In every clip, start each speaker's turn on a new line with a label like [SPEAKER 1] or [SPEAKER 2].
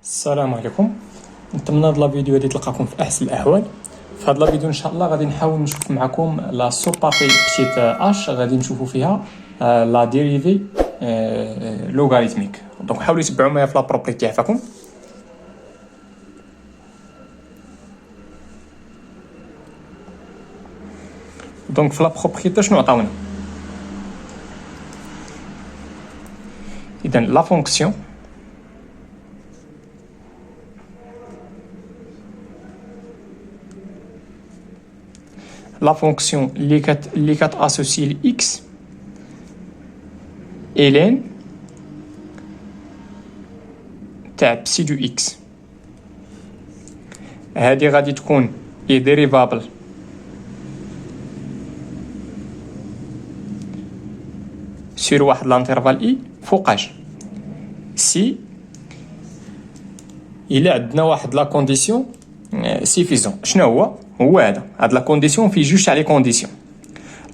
[SPEAKER 1] السلام عليكم. نتمنى هاد لا فيديو هادي تلقاكم في احسن الاحوال. في هاد لا فيديو ان شاء الله غادي نحاول نشوف معكم لا سوبارتي بتيت اش غادي نشوفوا فيها لا ديريفي لوغاريتميك. دونك حاولوا تبعوا معايا في لا بروبريتي عفاكم. دونك في لا بروبريتي شنو عطاونا؟ اذا لا فونكسيون la fonction اللي كتاسوسي ل x ln تاع بسي دو x. هذه غادي تكون اي ديريفابل سير واحد لانترفال اي فوقاش سي الا عندنا واحد لا كونديسيون سيفيزون. شنو هو هذا؟ هاد لا كونديسيون في جوج تاع لي كونديسيون.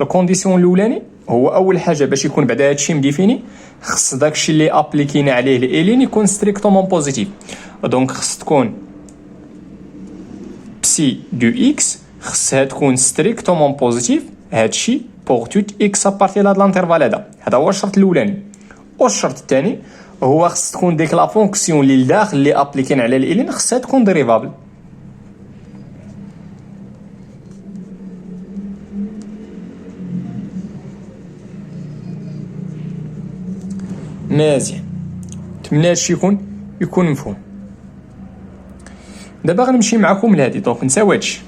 [SPEAKER 1] لا كونديسيون الاولاني هو اول حاجه باش يكون بعدا هادشي مديفيني خص داكشي اللي ابليكينا عليه الالين يكون ستريكتومون بوزيتيف. دونك خص تكون بسي دو اكس خصها تكون ستريكتومون بوزيتيف. هادشي بوغ توت اكس ابارتي لهاد لانترفال هذا هو الشرط الاولاني. والشرط الثاني هو خص تكون ديك لا فونكسيون اللي لداخل اللي ابليكينا على الالين خصها تكون ديريفابل. مزيان، نتمنى هادشي يكون مفهوم. دابا غنمشي معكم لهادي. دونك نساو هادشي،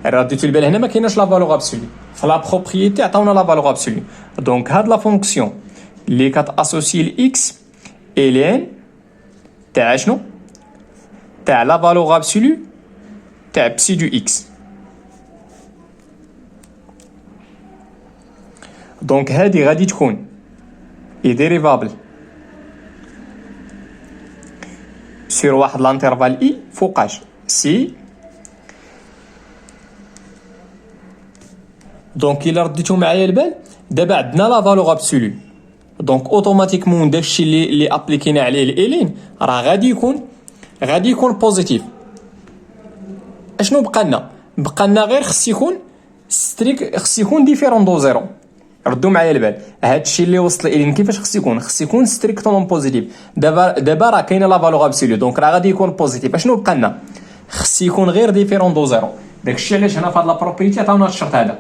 [SPEAKER 1] رديتو البال هنا ما كايناش لا فالور ابسولي في لا بروبريتي، عطاونا لا فالور ابسولي. دونك هاد لا فونكسيون اللي كتاسوسي لاكس الين تاع شنو؟ تاع لا فالور ابسولي تاع بسي دو اكس. دونك هادي غادي تكون اي ديريفابل سير واحد لانترفال اي فوقاش سي. دونك الا رديتو معايا البال دابا عندنا لا فالور ابسولي. دونك اوتوماتيكمون داكشي اللي ابليكينا عليه الالين راه غادي يكون بوزيتيف. اشنو بقى لنا غير خص يكون ديفيرون دو زيرو. ردوا معايا البال هادشي اللي وصل الين كيفاش خص يكون ستريكتومون بوزيتيف. دابا راه كاينه لا فالور ابسولي دونك راه غادي يكون بوزيتيف. اشنو بقى لنا؟ خص يكون غير ديفيرون دو زيرو. داكشي علاش هنا في هاد لا بروبريتي عطاونا الشرط هذا.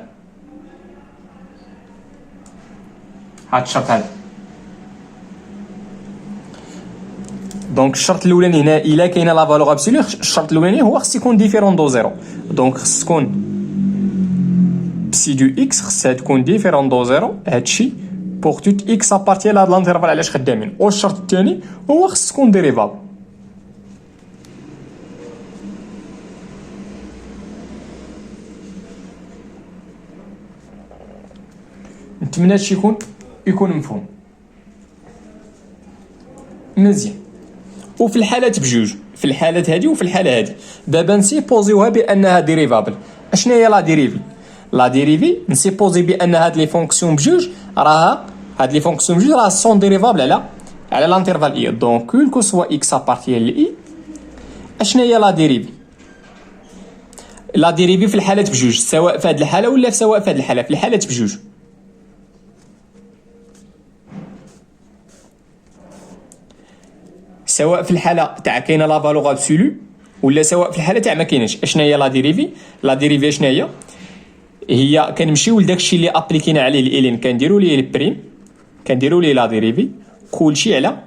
[SPEAKER 1] هاد الشرط هذا. دونك الشرط الاولاني هنا الا كاينه لا فالور ابسولي الشرط الاولاني هو خص يكون ديفيرون دو زيرو. دونك خص تكون بسي دو اكس خصها تكون ديفيرون دو زيرو. هادشي بوغ توت اكس ابارتي لهاد لانترفال علاش خدامين. والشرط الثاني هو خص تكون ديريفابل. نتمنى هادشي يكون مفهوم مزيان. وفي الحالات بجوج، في الحالات هادي وفي الحاله هادي دابا نسيبوزيوها بانها ديريفابل. اشنا هي لا ديريفي؟ لا ديريفي نسيبوزي بان هاد لي فونكسيون بجوج راه سون ديريفابل على لانترفال اي. دونك كلكو سوا اكس ابارتي لاي. اشنا هي لا ديريفي؟ لا ديريفي في الحالات بجوج، سواء في هاد الحاله ولا سواء في هاد الحاله، في الحالات بجوج. سواء في الحاله تاع كاينه لا فالور ابسولو ولا سواء في الحاله تاع ما كايناش. اشنا هي لا ديريفي؟ لا ديريفي شنو هي كنمشيو لداكشي اللي ابليكينا عليه الالين كنديروا ليه البريم، كنديروا ليه لا ديريفي كلشي على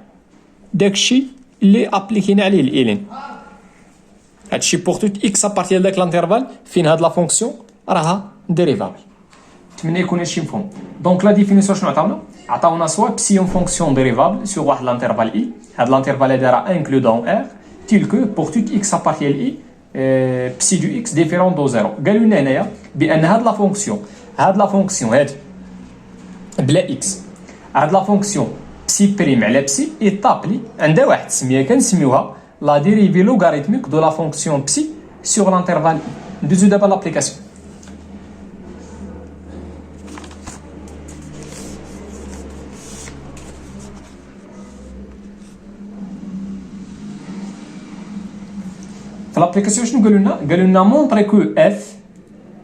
[SPEAKER 1] داكشي اللي ابليكينا عليه الالين. هادشي بوغ توت اكس ابارتي داك لانترفال فين هاد لا فونكسيون راها ديريفابل. نتمنى يكون هادشي مفهوم. دونك لا ديفينيسيون شنو عطاونا سوا بسي اون فونكسيون ديريفابل سور واحد لانترفال اي. هاد لانترفال هذا راه انكلو دون ار تيل كو بوغ توت اكس ابارتي لاي بسي دو اكس ديفيرون دو زيرو. قالوا لنا هنايا بان هاد لا فونكسيون هادي بلا اكس، هاد لا فونكسيون بسي بريم على بسي ايطابلي عندها واحد التسميه كنسميوها لا ديريفي لوغاريتميك دو لا فونكسيون بسي سور لانترفال. ندوزو دابا لابليكاسيون. في لابليكاسيون شنو قالوا لنا مونطري كو اف،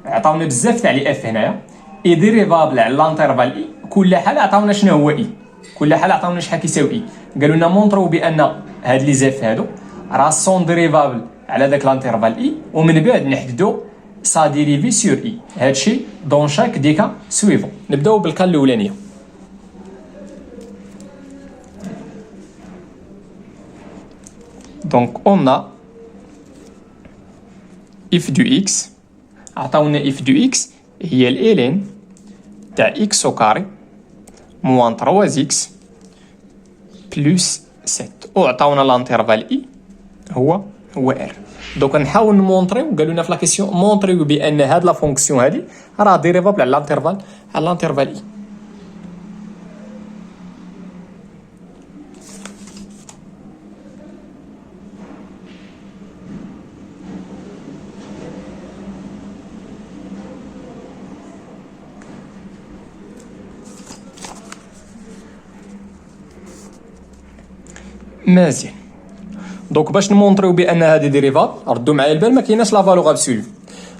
[SPEAKER 1] عطاونا بزاف تاع لي اف هنايا اي ديريفابل على لانترفال اي. كل حاله عطاونا شنو هو اي، كل حاله عطاونا شحال كيساوي اي. قالوا لنا مونطرو بان هاد لي زيف هادو راه سون ديريفابل على داك لانترفال اي، ومن بعد نحددو سا ديريفي سور اي. هادشي دون شاك دي كا سويفون. نبداو بالكا الاولانيه. دونك اون اف دو اكس، عطاونا اف دو اكس هي الالين تاع اكس او كاري موان 3 اكس بلس 7، وعطاونا لانترفال اي هو ار. دوك نحاول نمونطريو، قالوا لنا في لا كيسيون مونطريو بان هاد لا فونكسيون هادي راه ديريفابل على لانترفال اي. مزيان. دونك باش نمونطريو بان هادي ديريفابل، ردوا معايا البال ما كايناش لا فالور ابسولو.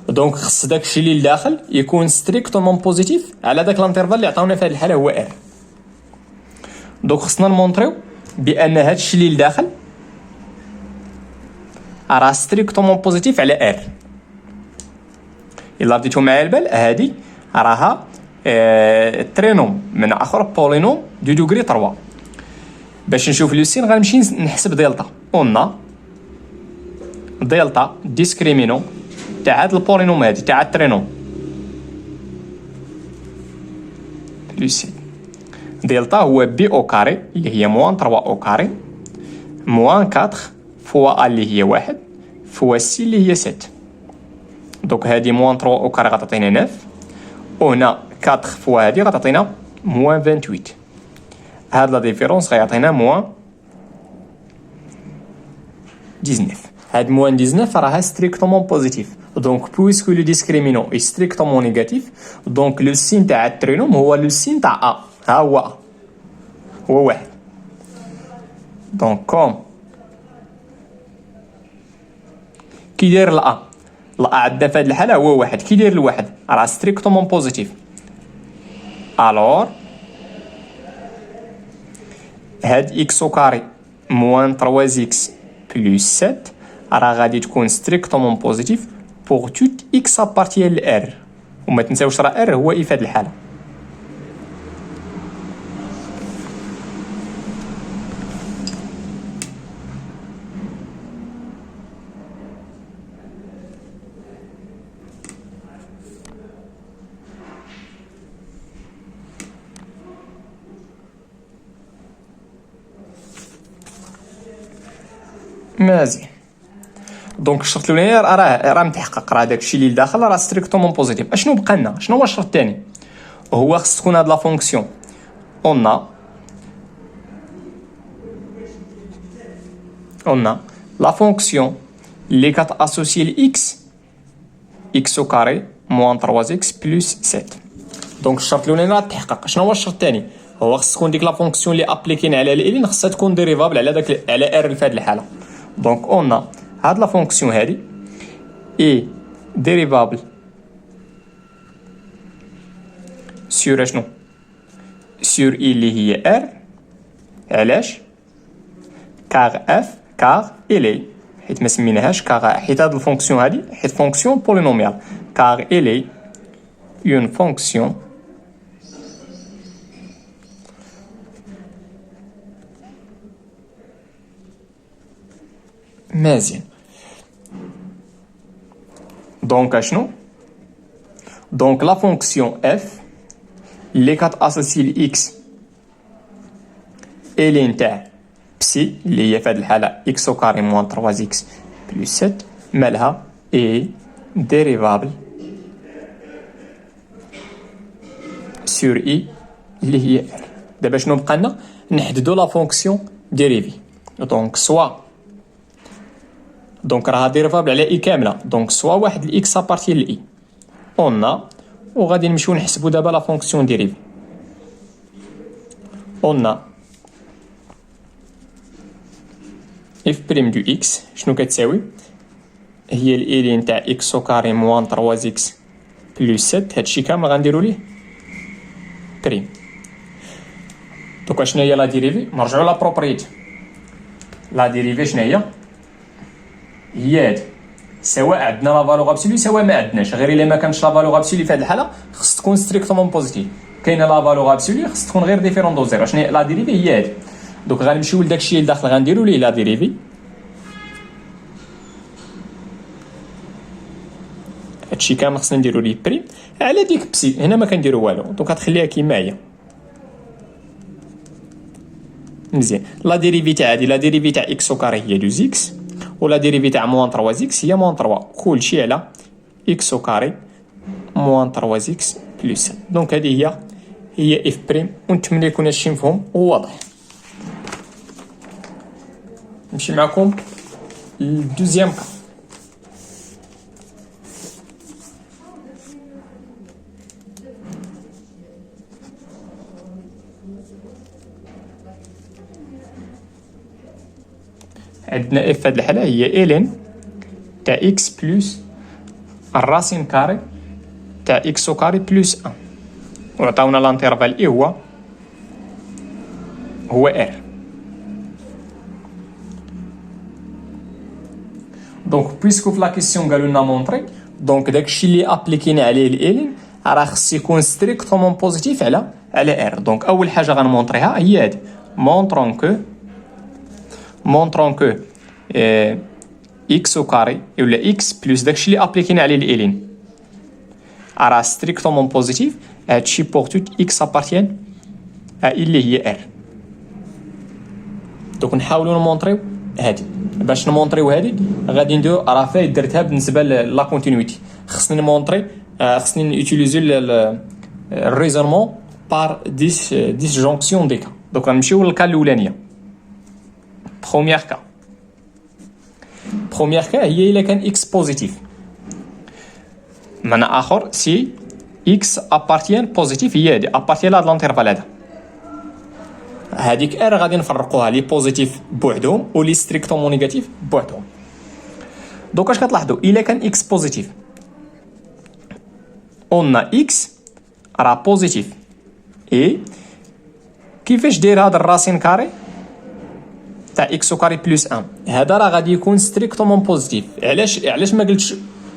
[SPEAKER 1] دونك خص داكشي اللي لداخل يكون ستريكتومون بوزيتيف على داك لانترفال اللي عطاونا في هاد الحاله هو ار. دونك خصنا نمونطريو بان هادشي اللي لداخل راه ستريكتومون بوزيتيف على ار. الا رديتو معايا البال هادي راها ترينوم من اخر بولينوم دو دوغري 3. باش نشوف لو سين غنمشي نحسب دلتا. اون دلتا ديسكريمينون تاع هاد البولينوم هادي تاع الترينوم لو سين. دلتا هو بي او كاري اللي هي موان 3 او كاري موان 4 فوا ا اللي هي 1 فوا سي اللي هي 7. دونك هادي موان 3 او كاري غتعطينا 9، وهنا 4 فوا هادي غتعطينا موان 28. هاد لا ديفيرونس غيعطينا موان 19. هاد موان 19 راها ستريكتومون بوزيتيف. دونك بويسكو لو ديسكريمينون اي ستريكتومون نيجاتيف، دونك لو سين تاع الترينوم هو لو سين تاع ا. ها هو ا هو 1. دونك كوم كي داير لا عندنا في هاد الحاله هو 1، كي داير الواحد راه ستريكتومون بوزيتيف. الور هاد اكس او كاري موان 3 اكس بلس 7 راه غادي تكون ستريكتومون بوزيتيف بوغ توت اكس ابارتيان لار. وما تنساوش راه ار هو اي في هاد الحاله. مزيان. دونك الشرط الاولاني راه متحقق، راه داكشي اللي لداخل راه ستريكتومون بوزيتيف. اشنو بقى لنا؟ شنو هو الشرط الثاني؟ هو خص تكون هاد لا فونكسيون اون لا فونكسيون اللي كتاسوسي لاكس اكس او كاري موان 3 اكس بلس 7. دونك الشرط الاولاني راه تحقق. شنو هو الشرط الثاني؟ هو خص تكون ديك لا فونكسيون اللي ابليكين على الالين خصها تكون ديريفابل على داك على ار في هاد الحاله. دونك اون هاد لا فونكسيون هادي اي ديريفابل سور شنو؟ سور اي اللي هي ار. علاش؟ كاغ اف كاغ الي، حيت ما سميناهاش كاغ حيت هاد الفونكسيون هادي حيت فونكسيون بولينوميال. كاغ الي اون فونكسيون مزيان. دونك اشنو؟ دونك لا فونكسيون اف اللي كتاسوسي لاكس الين تاع بسي اللي هي في هاد الحاله اكس او كاري موان 3 اكس بلس 7 مالها اي ديريفابل سور اي اللي هي ار. دابا شنو بقى لنا؟ نحددو لا فونكسيون ديريفي. دونك سوا دونك راها ديريفابل على اي كامله، دونك سوا واحد الاكس ابارتي لاي اون. وغادي نمشيو نحسبو دابا لا فونكسيون ديريفي. اون اف بريم دو اكس شنو كتساوي؟ هي الالين تاع اكس او كاري موان 3 اكس بلس 7. هادشي كامل غنديرو ليه بريم. دوكا شنو هي لا ديريفي؟ نرجعو لا بروبريتي. لا ديريفي شنو هي؟ هي هادي، سواء عندنا لا فالور ابسولي سواء ما عندناش، غير الا ما كانش لا فالور ابسولي في هاد الحاله خص تكون ستريكتومون بوزيتيف. كاينه لا فالور ابسولي خص تكون غير ديفيرون دو زيرو. شنو هي لا ديريفي؟ هي هادي. دوك غنمشيو لداكشي اللي داخل غنديرو ليه لا ديريفي. هادشي كامل خصنا نديرو ليه بريم على ديك بسي. هنا ما كنديرو والو، دوك غتخليها كيما هي. مزيان. لا ديريفي تاع هادي، لا ديريفي تاع اكس او كاري هي 2 اكس، ولا ديريفي تاع موان 3 اكس هي موان 3. كلشي على اكس او كاري موان 3 اكس بلس. دونك هادي هي اف بريم، ونتمنى يكون هادشي مفهوم وواضح. نمشي معكم للدوزيام كا. عندنا اف هاد الحالة هي الين تاع اكس بلس الراسين كاري تاع اكس او كاري بلس 1، وعطاونا لانترفال اي هو ار. دونك بويسكو في لا كيسيون قالوا لنا مونطري، دونك داكشي اللي ابليكينا عليه الالين راه خص يكون ستريكتومون بوزيتيف على ار. دونك اول حاجه غنمونطريها هي هادي، مونطرون كو اكس او كاري ولا اكس بلس داكشي اللي ابليكينا عليه الالين راه ستريكتومون بوزيتيف. هادشي بوغ توت اكس ابارتيان اللي هي ار. دوك نحاولوا نمونطريو هادي. باش نمونطريو هادي غادي نديرو راه فايت درتها بالنسبه لا كونتينيتي. خصني نمونطري، خصني نوتيليزي الريزونمون بار ديسجونكسيون دي كا. دوك غنمشيو للكا الاولانيه. بروميير كا هي الا كان اكس بوزيتيف، معنى اخر سي اكس ابارتيان بوزيتيف هي هادي ابارتيان لهاد لانترفال هذا. هذيك ار غادي نفرقوها لي بوزيتيف بوحدهم ولي ستريكتومون نيجاتيف بوحدهم. دوك اش كتلاحظوا؟ الا كان اكس بوزيتيف قلنا اكس راه بوزيتيف، اي كيفاش داير هذا الراسين كاري تاع اكس او كاري بلس 1 هذا راه غادي يكون ستريكتومون بوزيتيف. علاش ما قلتش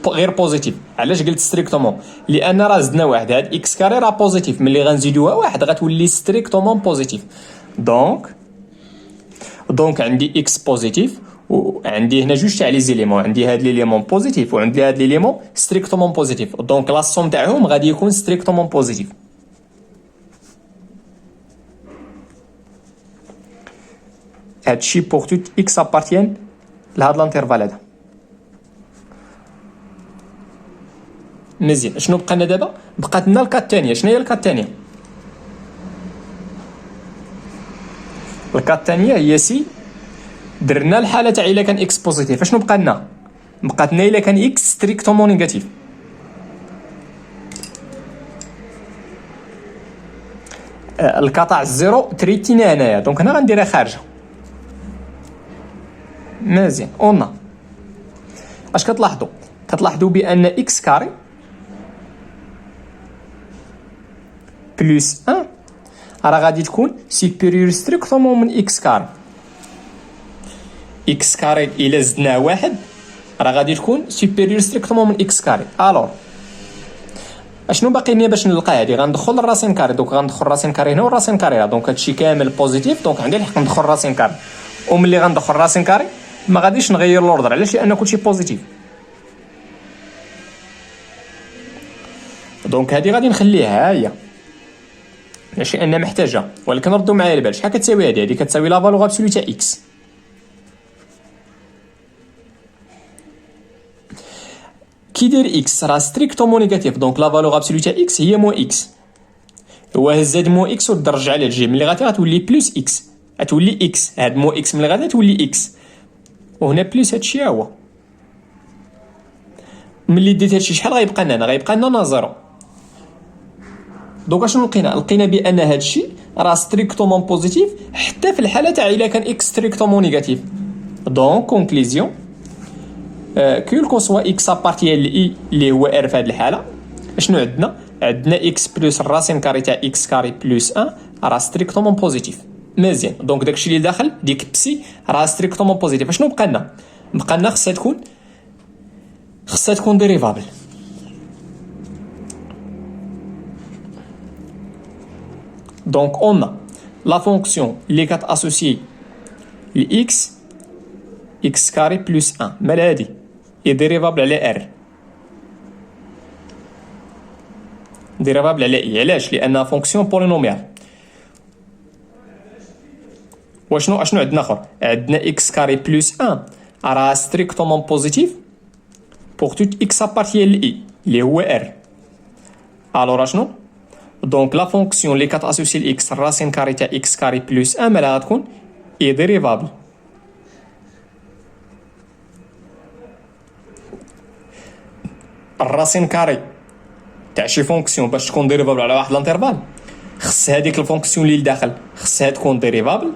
[SPEAKER 1] غير بوزيتيف؟ علاش قلت ستريكتومون؟ لان راه زدنا واحد، هاد اكس كاري راه بوزيتيف، ملي غنزيدوها واحد غتولي ستريكتومون بوزيتيف. دونك عندي اكس بوزيتيف وعندي هنا جوج تاع لي زيليمون، عندي هاد ليليمون بوزيتيف وعندي هاد ليليمون ستريكتومون بوزيتيف. دونك لا سوم تاعهم غادي يكون ستريكتومون بوزيتيف. هادشي بوغ توت اكس ابارتيان لهاد لانترفال هذا. مزيان. شنو بقى لنا دابا؟ بقات لنا الكا الثانيه. شنو هي الكا الثانيه؟ الكا الثانيه هي سي درنا الحاله تاع الا كان اكس بوزيتيف. شنو بقى لنا؟ بقات لنا الا كان اكس ستريكتومون نيجاتيف. الكا تاع الزيرو تريتينا هنايا، دونك هنا غنديرها خارجه. مزيان. قلنا اش كتلاحظوا؟ كتلاحظوا بان اكس كاري بلس 1 راه غادي تكون سوبيريور ستريكتومون من اكس كاري. اكس كاري الا زدناه واحد راه غادي تكون سوبيريور ستريكتومون من اكس كاري. الوغ اشنو باقي لنا باش نلقى هادي؟ غندخل الراسين كاري. دونك غندخل الراسين كاري هنا والراسين كاري هنا. دونك هادشي كامل بوزيتيف، دونك عندي الحق ندخل الراسين كاري. وملي غندخل الراسين كاري ما غاديش نغير لوردر. علاش؟ لان كلشي بوزيتيف. دونك هادي غادي نخليها هي ماشي ان محتاجه، ولكن ردوا معايا البال. شحال كتساوي هادي؟ هادي كتساوي لا فالور ابسولو تاع اكس. كي داير اكس راه ستريكتومون نيجاتيف، دونك لا فالور ابسولو تاع اكس هي مو اكس. هو هزاد مو اكس ودرج على الجيم، ملي غتولي بلس اكس غتولي اكس. هاد مو اكس ملي غادي تولي اكس، وهنا بلس هادشي ها هو. ملي ديت هادشي شحال غيبقى لنا؟ غيبقى لنا زيرو. دونك اشنو لقينا بان هادشي راه ستريكتومون بوزيتيف حتى في الحاله تاع الا كان اكس ستريكتومون نيجاتيف. دونك كونكليزيون كول كو سوا اكس ابارتيان لاي اللي هو ار في هذه الحاله، شنو عندنا اكس بلس الراسين كاري تاع اكس كاري بلس 1 راه ستريكتومون بوزيتيف. مزيان، دونك داكشي اللي داخل ديك بسي راه ستريكتومون بوزيتيف. شنو بقى لنا خصها تكون ديريفابل. دونك اون لا فونكسيون اللي كتاسوسي لاكس اكس كاري بلس 1 مال هادي هي ديريفابل على ار، ديريفابل على اي. علاش؟ لانها فونكسيون بولينوميال. وشنو عندنا اخر؟ عندنا اكس كاري بلس 1 راه ستريكتومون بوزيتيف بوغ توت اكس ابارتيان لاي اللي هو ار. الوغ شنو؟ دونك لا فونكسيون اللي كتاسوسي الاكس الراسين كاري تاع اكس كاري بلس 1 مالها غتكون اي ديريفابل. الراسين كاري تاع شي فونكسيون باش تكون ديريفابل على واحد الانترفال خص هذيك الفونكسيون اللي لداخل خصها تكون ديريفابل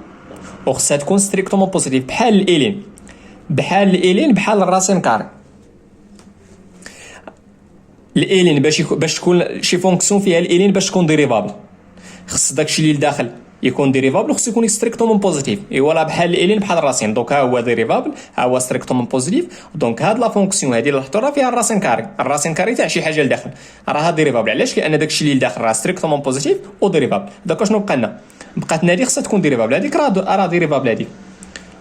[SPEAKER 1] وخصها تكون ستريكتومون بوزيتيف بحال الالين بحال الراسين كاري. الالين باش تكون شي فونكسيون فيها الالين باش تكون ديريفابل خص داكشي اللي لداخل يكون ديريفابل وخص يكون ستريكتومون بوزيتيف. ايوا لا بحال الالين بحال الراسين، دونك ها هو ديريفابل ها هو ستريكتومون بوزيتيف. دونك هاد لا فونكسيون هادي اللي حطوها فيها الراسين كاري تاع شي حاجه لداخل راها ديريفابل. علاش؟ لان داكشي اللي لداخل راه ستريكتومون بوزيتيف و ديريفابل. داك شنو بقى لنا؟ بقات لنا هادي خصها تكون ديريفابل، هاديك راه ديريفابل هادي.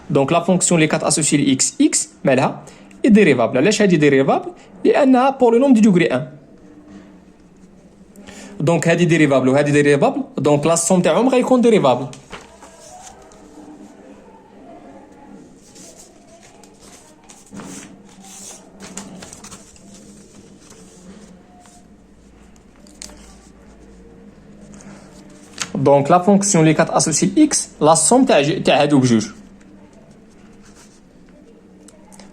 [SPEAKER 1] دونك لا فونكسيون اللي كتاسوسي لاكس اكس مالها ديريفابل. علاش هادي ديريفابل؟ لانها بولينوم دي دوغري 1. دونك هادي ديريفابل وهادي ديريفابل، دونك لا سوم تاعهم غيكون ديريفابل. دونك لا فونكسيون اللي كتاسوسي الاكس لا سوم تاع هادو بجوج.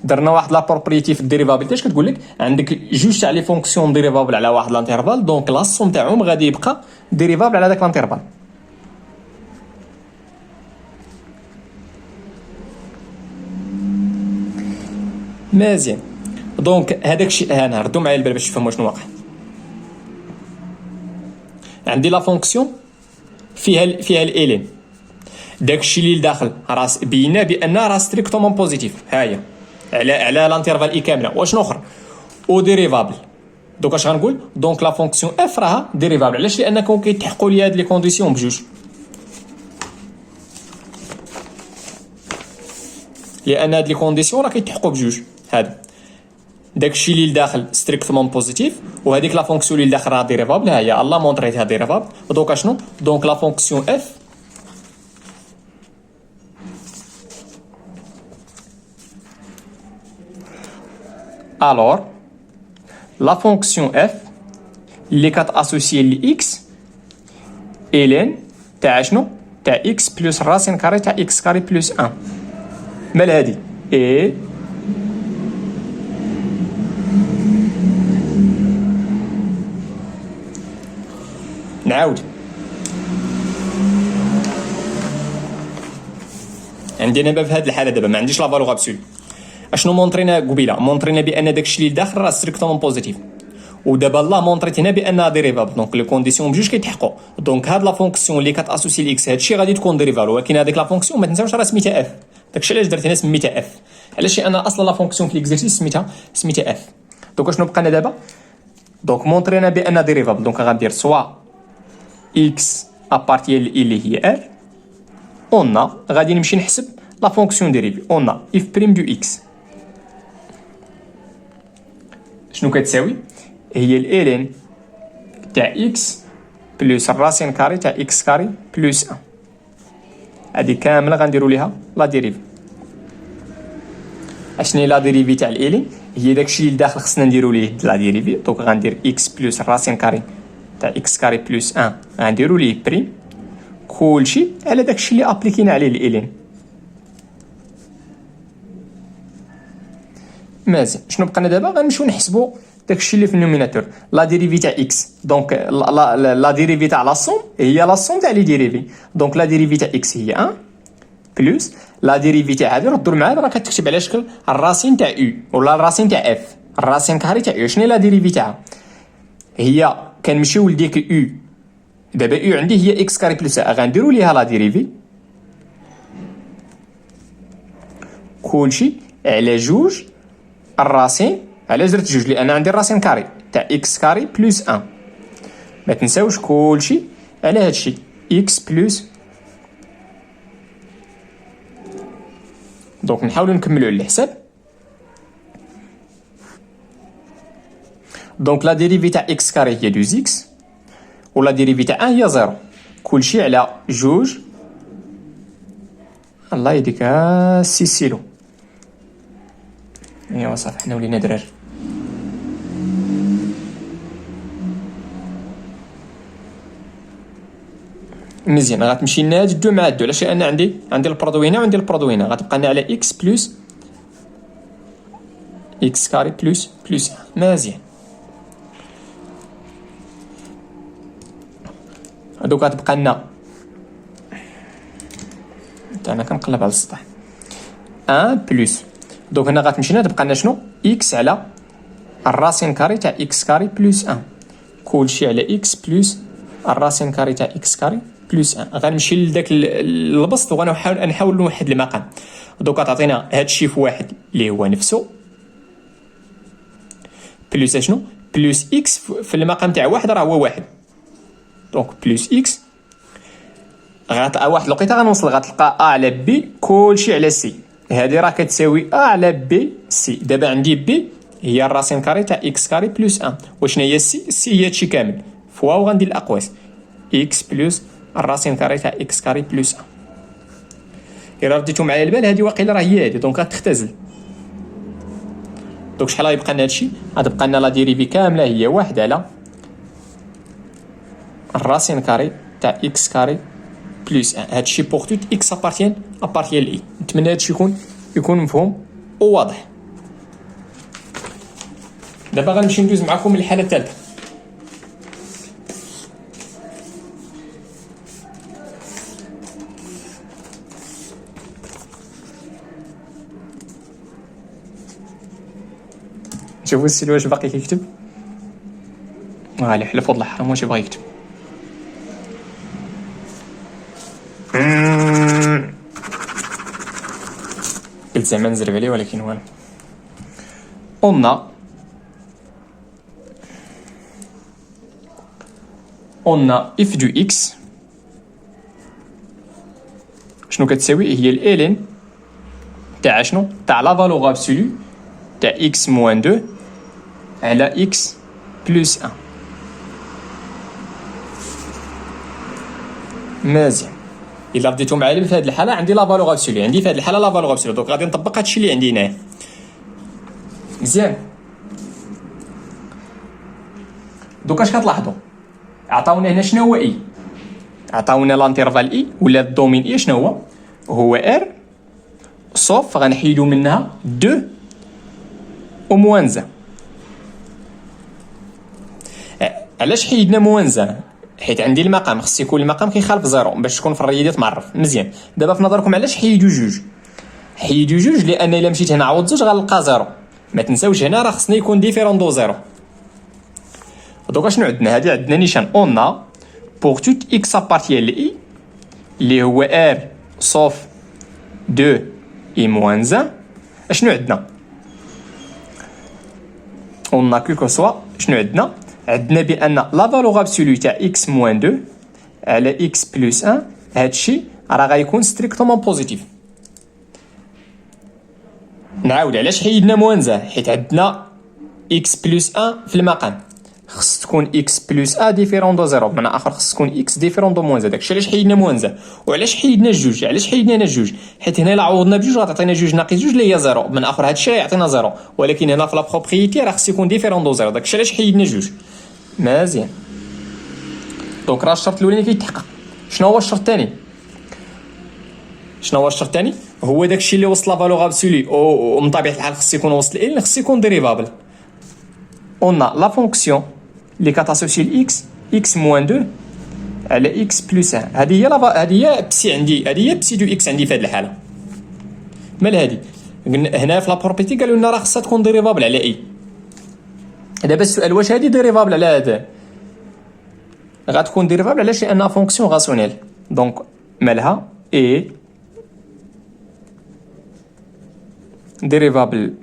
[SPEAKER 1] درنا واحد لا بروبريتي في الديريفابيلتي اش كتقول لك؟ عندك جوج تاع لي فونكسيون ديريفابل على واحد الانترفال، دونك لا سوم تاعهم غادي يبقى ديريفابل على داك الانترفال. مزيان، دونك هذاك الشيء انا ردوا معايا البال باش تفهموا شنو واقع. عندي لا فونكسيون فيها الالين، داكشي اللي لداخل راه بينا بانها راه ستريكتومون بوزيتيف. ها هي على لانترفال اي كامله. وشنو اخر؟ او ديريفابل. دوك اش غنقول؟ دونك لا فونكسيون اف راها ديريفابل. علاش؟ لانكم كيتحققوا لي هاد لي كونديسيون بجوج، لان هاد لي كونديسيون راه كيتحققوا بجوج. هادو داكشي اللي لداخل ستريكتومون بوزيتيف وهذيك لا فونكسيون اللي لداخل راه ديريفابل. ها هي الله مونطريتها ديريفابل. دوك شنو؟ دونك لا فونكسيون اف alors la fonction f اللي كتاسوسي ل x ln تاع شنو؟ تاع x بلس الراسين كاري تاع x كاري بلس 1 مال هادي اي نعاود. عندي انا في هذه الحاله دابا ما عنديش لا فالور ابسولي. اشنو مونطرينا قبيله؟ مونطرينا بان داكشي اللي داخل راه ستريكتومون بوزيتيف، ودابا الله مونطريت هنا بانها ديريفابل. دونك لي كونديسيون بجوج كيتحققوا. دونك هاد لا فونكسيون اللي كتاسوسي لاكس هادشي غادي تكون ديريفابل، ولكن هذيك لا فونكسيون ما تنساوش راه سميتها اف. داكشي علاش درت هنا سميتها اف. علاش؟ لان اصلا لا فونكسيون في ليكزيرسيس سميتها اف. دونك شنو بقى لنا دابا؟ دونك مونطرينا بانها ديريفابل. دونك غندير سوا اكس ابارتيان اللي هي ار اون غادي نمشي نحسب لا فونكسيون ديريفي اون اف بريم دو اكس. شنو كتساوي؟ هي الالين تاع اكس بلس الراسين كاري تاع اكس كاري بلس 1. هادي كامله غنديروا ليها لا ديريفي. اشني لا ديريفي تاع الالين؟ هي داكشي اللي داخل خصنا نديروا ليه لا ديريفي. دونك غندير اكس بلس الراسين كاري تاع اكس كاري بلس 1 غنديروا ليه بريم كلشي على داكشي اللي ابليكينا عليه الالين. مزيان، شنو بقى لنا دابا؟ غنمشيو نحسبوا داكشي اللي في النوميناتور لا ديريفي تاع اكس. دونك لا ديريفي تاع لا سوم هي لا سوم تاع لي ديريفي. دونك لا ديريفي تاع اكس هي 1 بلس لا ديريفي تاع هذه ردوا معايا راه كتكتب على شكل الراسين تاع يو ولا الراسين تاع اف. الراسين كاري تاع يو شنو هي لا ديريفي تاعها؟ هي كنمشيو لديك يو، دابا يو عندي هي اكس كاري بلس غنديروا ليها لا ديريفي كلشي على جوج الراسين. علاش درت جوج؟ لان عندي الراسين كاري تاع اكس كاري بلس 1. ما تنساوش كلشي على هادشي اكس بلس. دونك نحاولوا نكملوا على الحساب. دونك لا ديريفي تاع اكس كاري هي 2 اكس ولا ديريفي تاع 1 هي 0. كلشي على جوج الله يديك 6 سيلو. ايوا صافي حنا ولينا دراري. مزيان غتمشي لنا هاد الدو مع الدو. علاش؟ لان عندي البرودوي هنا وعندي البرودوي هنا. غتبقى لنا على اكس بلس اكس كاري بلس 1. مزيان. دوك غتبقى لنا انا كنقلب على السطح 1 بلس. دوك هنا غتمشي لنا تبقى لنا شنو؟ اكس على الراسين كاري تاع اكس كاري بلس 1. كلشي على اكس بلس الراسين كاري تاع اكس كاري بلس 1. غنمشي لذاك البسط وغنحاول نوحد المقام. دوك تعطينا هادشي في واحد اللي هو نفسه بلس شنو؟ بلس اكس في المقام تاع واحد راه هو واحد. دونك بلس اكس غتلقى واحد الوقيته غنوصل غتلقى ا على بي كلشي على سي. هذه راه كتساوي ا على بي سي. دابا عندي بي هي الراسين كاري تاع اكس كاري بلس 1. وشنو هي سي؟ سي هي هادشي كامل فوا وغندير الاقواس اكس بلس الراسين كاري تاع اكس كاري بلس 1. الا رديتو معايا البال هذه واقيلا راه هي هذه. دونك غتختزل. دونك شحال غيبقى لنا هادشي؟ غتبقى لنا لا ديريفي كامله هي واحد على الراسين كاري تاع اكس كاري بلس 1. هادشي بوغ توت اكس ابارتيان لاي. نتمنى هادشي يكون مفهوم وواضح. دابا غنمشي ندوز معكم للحاله الثالثه. شوفوا السيل واش باقي كيكتب. حلف والله حرام واش بغا يكتب. قلت زعما نزرب عليه ولكن والو. قلنا اف دو اكس شنو كتساوي؟ هي الالين تاع شنو؟ تاع لا فالور ابسولو تاع اكس موان 2 على اكس بلس 1. مزيان. الا بديتو معايا في هذه الحاله عندي لا فالور ابسولو، عندي في هذه الحاله لا فالور ابسولو. دونك غادي نطبق هادشي اللي عندي هنايا. مزيان. دوك اش كتلاحظوا؟ عطاونا هنا شنو هو اي؟ عطاونا لانترفال اي ولا الدومين اي شنو هو ار صوف غنحيدو منها 2 و موان زان. علاش حيدنا موان زان؟ حيت عندي المقام خص يكون المقام كيخالف زيرو باش تكون في الرياضيات معرف. مزيان. دابا في نظركم علاش حيدوا جوج؟ حيدوا جوج لان الا مشيت هنا عوض زوج غنلقى زيرو. ما تنساوش هنا راه خصنا يكون ديفيرون دو زيرو. دوكا شنو عندنا؟ هادي عندنا نيشان اون بوغ توت اكس ابارتيان لاي اللي هو ار صوف 2 اي موان زان. اشنو عندنا؟ اون كيلكو سوا شنو عندنا؟ عندنا بان لا فالور ابسولو تاع اكس موان 2 على اكس بلس 1 هادشي راه غيكون ستريكتومون بوزيتيف. نعاود علاش حيدنا موان زان؟ حيت عندنا اكس بلس 1 في المقام خص تكون اكس بلس ا ديفيرون دو زيرو، بمعنى اخر خص تكون اكس ديفيرون دو موان زان. داكشي علاش حيدنا موان زان. وعلاش حيدنا جوج؟ علاش حيدنا هنا جوج؟ حيت هنا الا عوضنا بجوج غتعطينا جوج ناقص جوج اللي هي زيرو، بمعنى اخر هادشي غيعطينا زيرو، ولكن هنا في لا بروبريتي راه خص يكون ديفيرون دو زيرو. داكشي علاش حيدنا جوج. مزيان. دونك راه الشرط الاولاني كيتحقق. شنو هو الشرط الثاني؟ شنو هو الشرط الثاني؟ هو داكشي اللي وصل لا فالور ابسولي ومن طبيعه الحال خص يكون وصل ال، خص يكون ديريفابل. اون لا فونكسيون اللي كتاسوسي الاكس اكس موان 2 على اكس بلس 1. هذه هي هذه هي بسي عندي، هذه هي بسي دو اكس عندي في هذه الحاله. مال هذه هنا في لا بروبرتي قالوا لنا راه خصها تكون ديريفابل على اي. دابا السؤال واش هذه ديريفابل على هذا؟ غتكون ديريفابل علاش؟ لانها فونكسيون راسيونيل. دونك مالها اي ديريفابل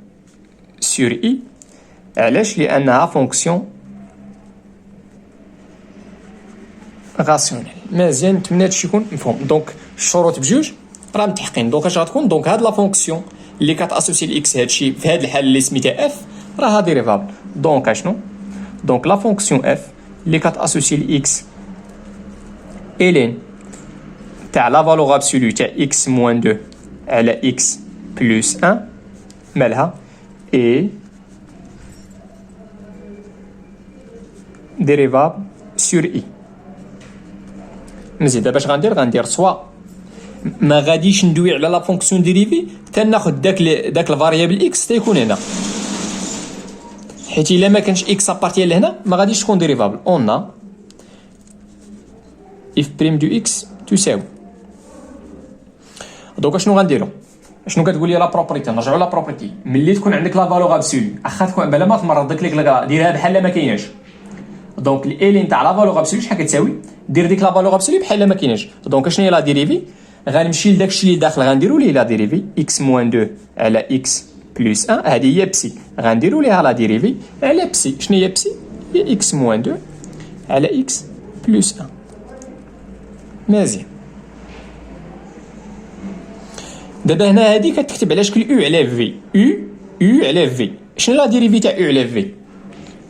[SPEAKER 1] سور اي. علاش؟ لانها فونكسيون راسيونيل. مزيان، نتمنى هادشي يكون مفهوم. دونك الشروط بجوج راه متحقين. دونك اش غتكون؟ دونك هاد لا فونكسيون اللي كتاسوسي الاكس هادشي في هاد الحاله اللي سميتها اف راها ديريفابل. دونك اشنو؟ دونك لا فونكسيون اف اللي كتاسوسي الاكس الين تاع لا فالور ابسولو تاع اكس موان 2 على اكس بلس 1 مالها اي ديريفابل سور اي. مزيان، دابا اش غندير سوا ما غاديش ندوي على لا فونكسيون ديريفي تناخذ داك الفاريابل اكس تيكون هنا، حيت الا ما كانش اكس ابارتي لهنا ما غاديش تكون ديريفابل. اون اف بريم دو اكس تساوي. دونك شنو غنديرو؟ شنو كتقول لي لا بروبريتي؟ نرجعوا لا بروبريتي. ملي تكون عندك لا فالور ابسولو اخا تكون بلا ما تمرض ديك ديرها بحال ما كايناش. دونك الالين تاع لا فالور ابسولو شحال كتساوي؟ دير ديك لا فالور ابسولو بحال ما كايناش. دونك شنو هي لا ديريفي؟ غنمشي لداك الشيء اللي داخل غنديروا ليه لا ديريفي اكس موان 2 على اكس بلس 1. هذه هي بسي، غنديروا ليها لا ديريفي على بسي. شنو هي بسي؟ هي اكس موان 2 على اكس بلس 1. مزيان، دابا هنا هذه كتكتب على شكل او على في. او على في. شنو لا ديريفي تاع او على في؟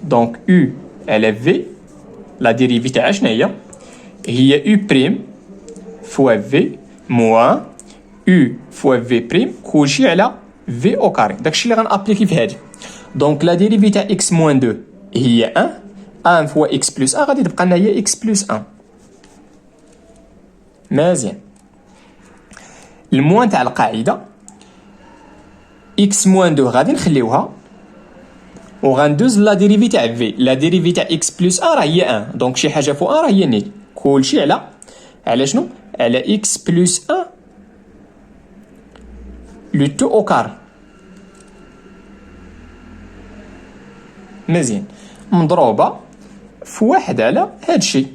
[SPEAKER 1] دونك او على في لا ديريفي تاعها شنو هي؟ هي او بريم فوا في موان او فوا في بريم كلشي على في او كاري. داكشي اللي غنابليكي في هذه. دونك لا ديريفي تاع اكس موان 2 هي 1 فوا اكس بلس 1 غادي تبقى لنا هي اكس بلس 1. مزيان، الموان تاع القاعده اكس موان 2 غادي نخليوها وغندوز لا ديريفي تاع في. لا ديريفي تاع اكس بلس 1 راه هي 1. دونك شي حاجه فوق 1 راه هي نيت. كلشي على شنو؟ على اكس بلس 1 لو تو او كار. مزيان، مضروبه في 1 على هادشي.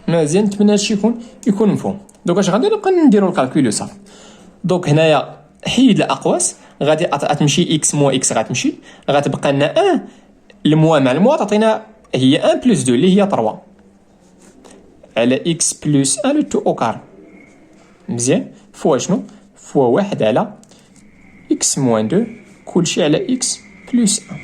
[SPEAKER 1] مزيان، نتمنى هادشي يكون مفهوم. دونك اش غندير؟ نبقى نديرو الكالكول صافي. دونك هنايا حيد الاقواس، غادي غتمشي اكس موا اكس غتمشي، غتبقى لنا 1 الموا مع الموا تعطينا هي 1 بلس 2 اللي هي 3 على اكس بلس 1 لو تو او كار. مزيان، فوا شنو؟ فوا 1 على اكس موان 2 كلشي على اكس بلس 1.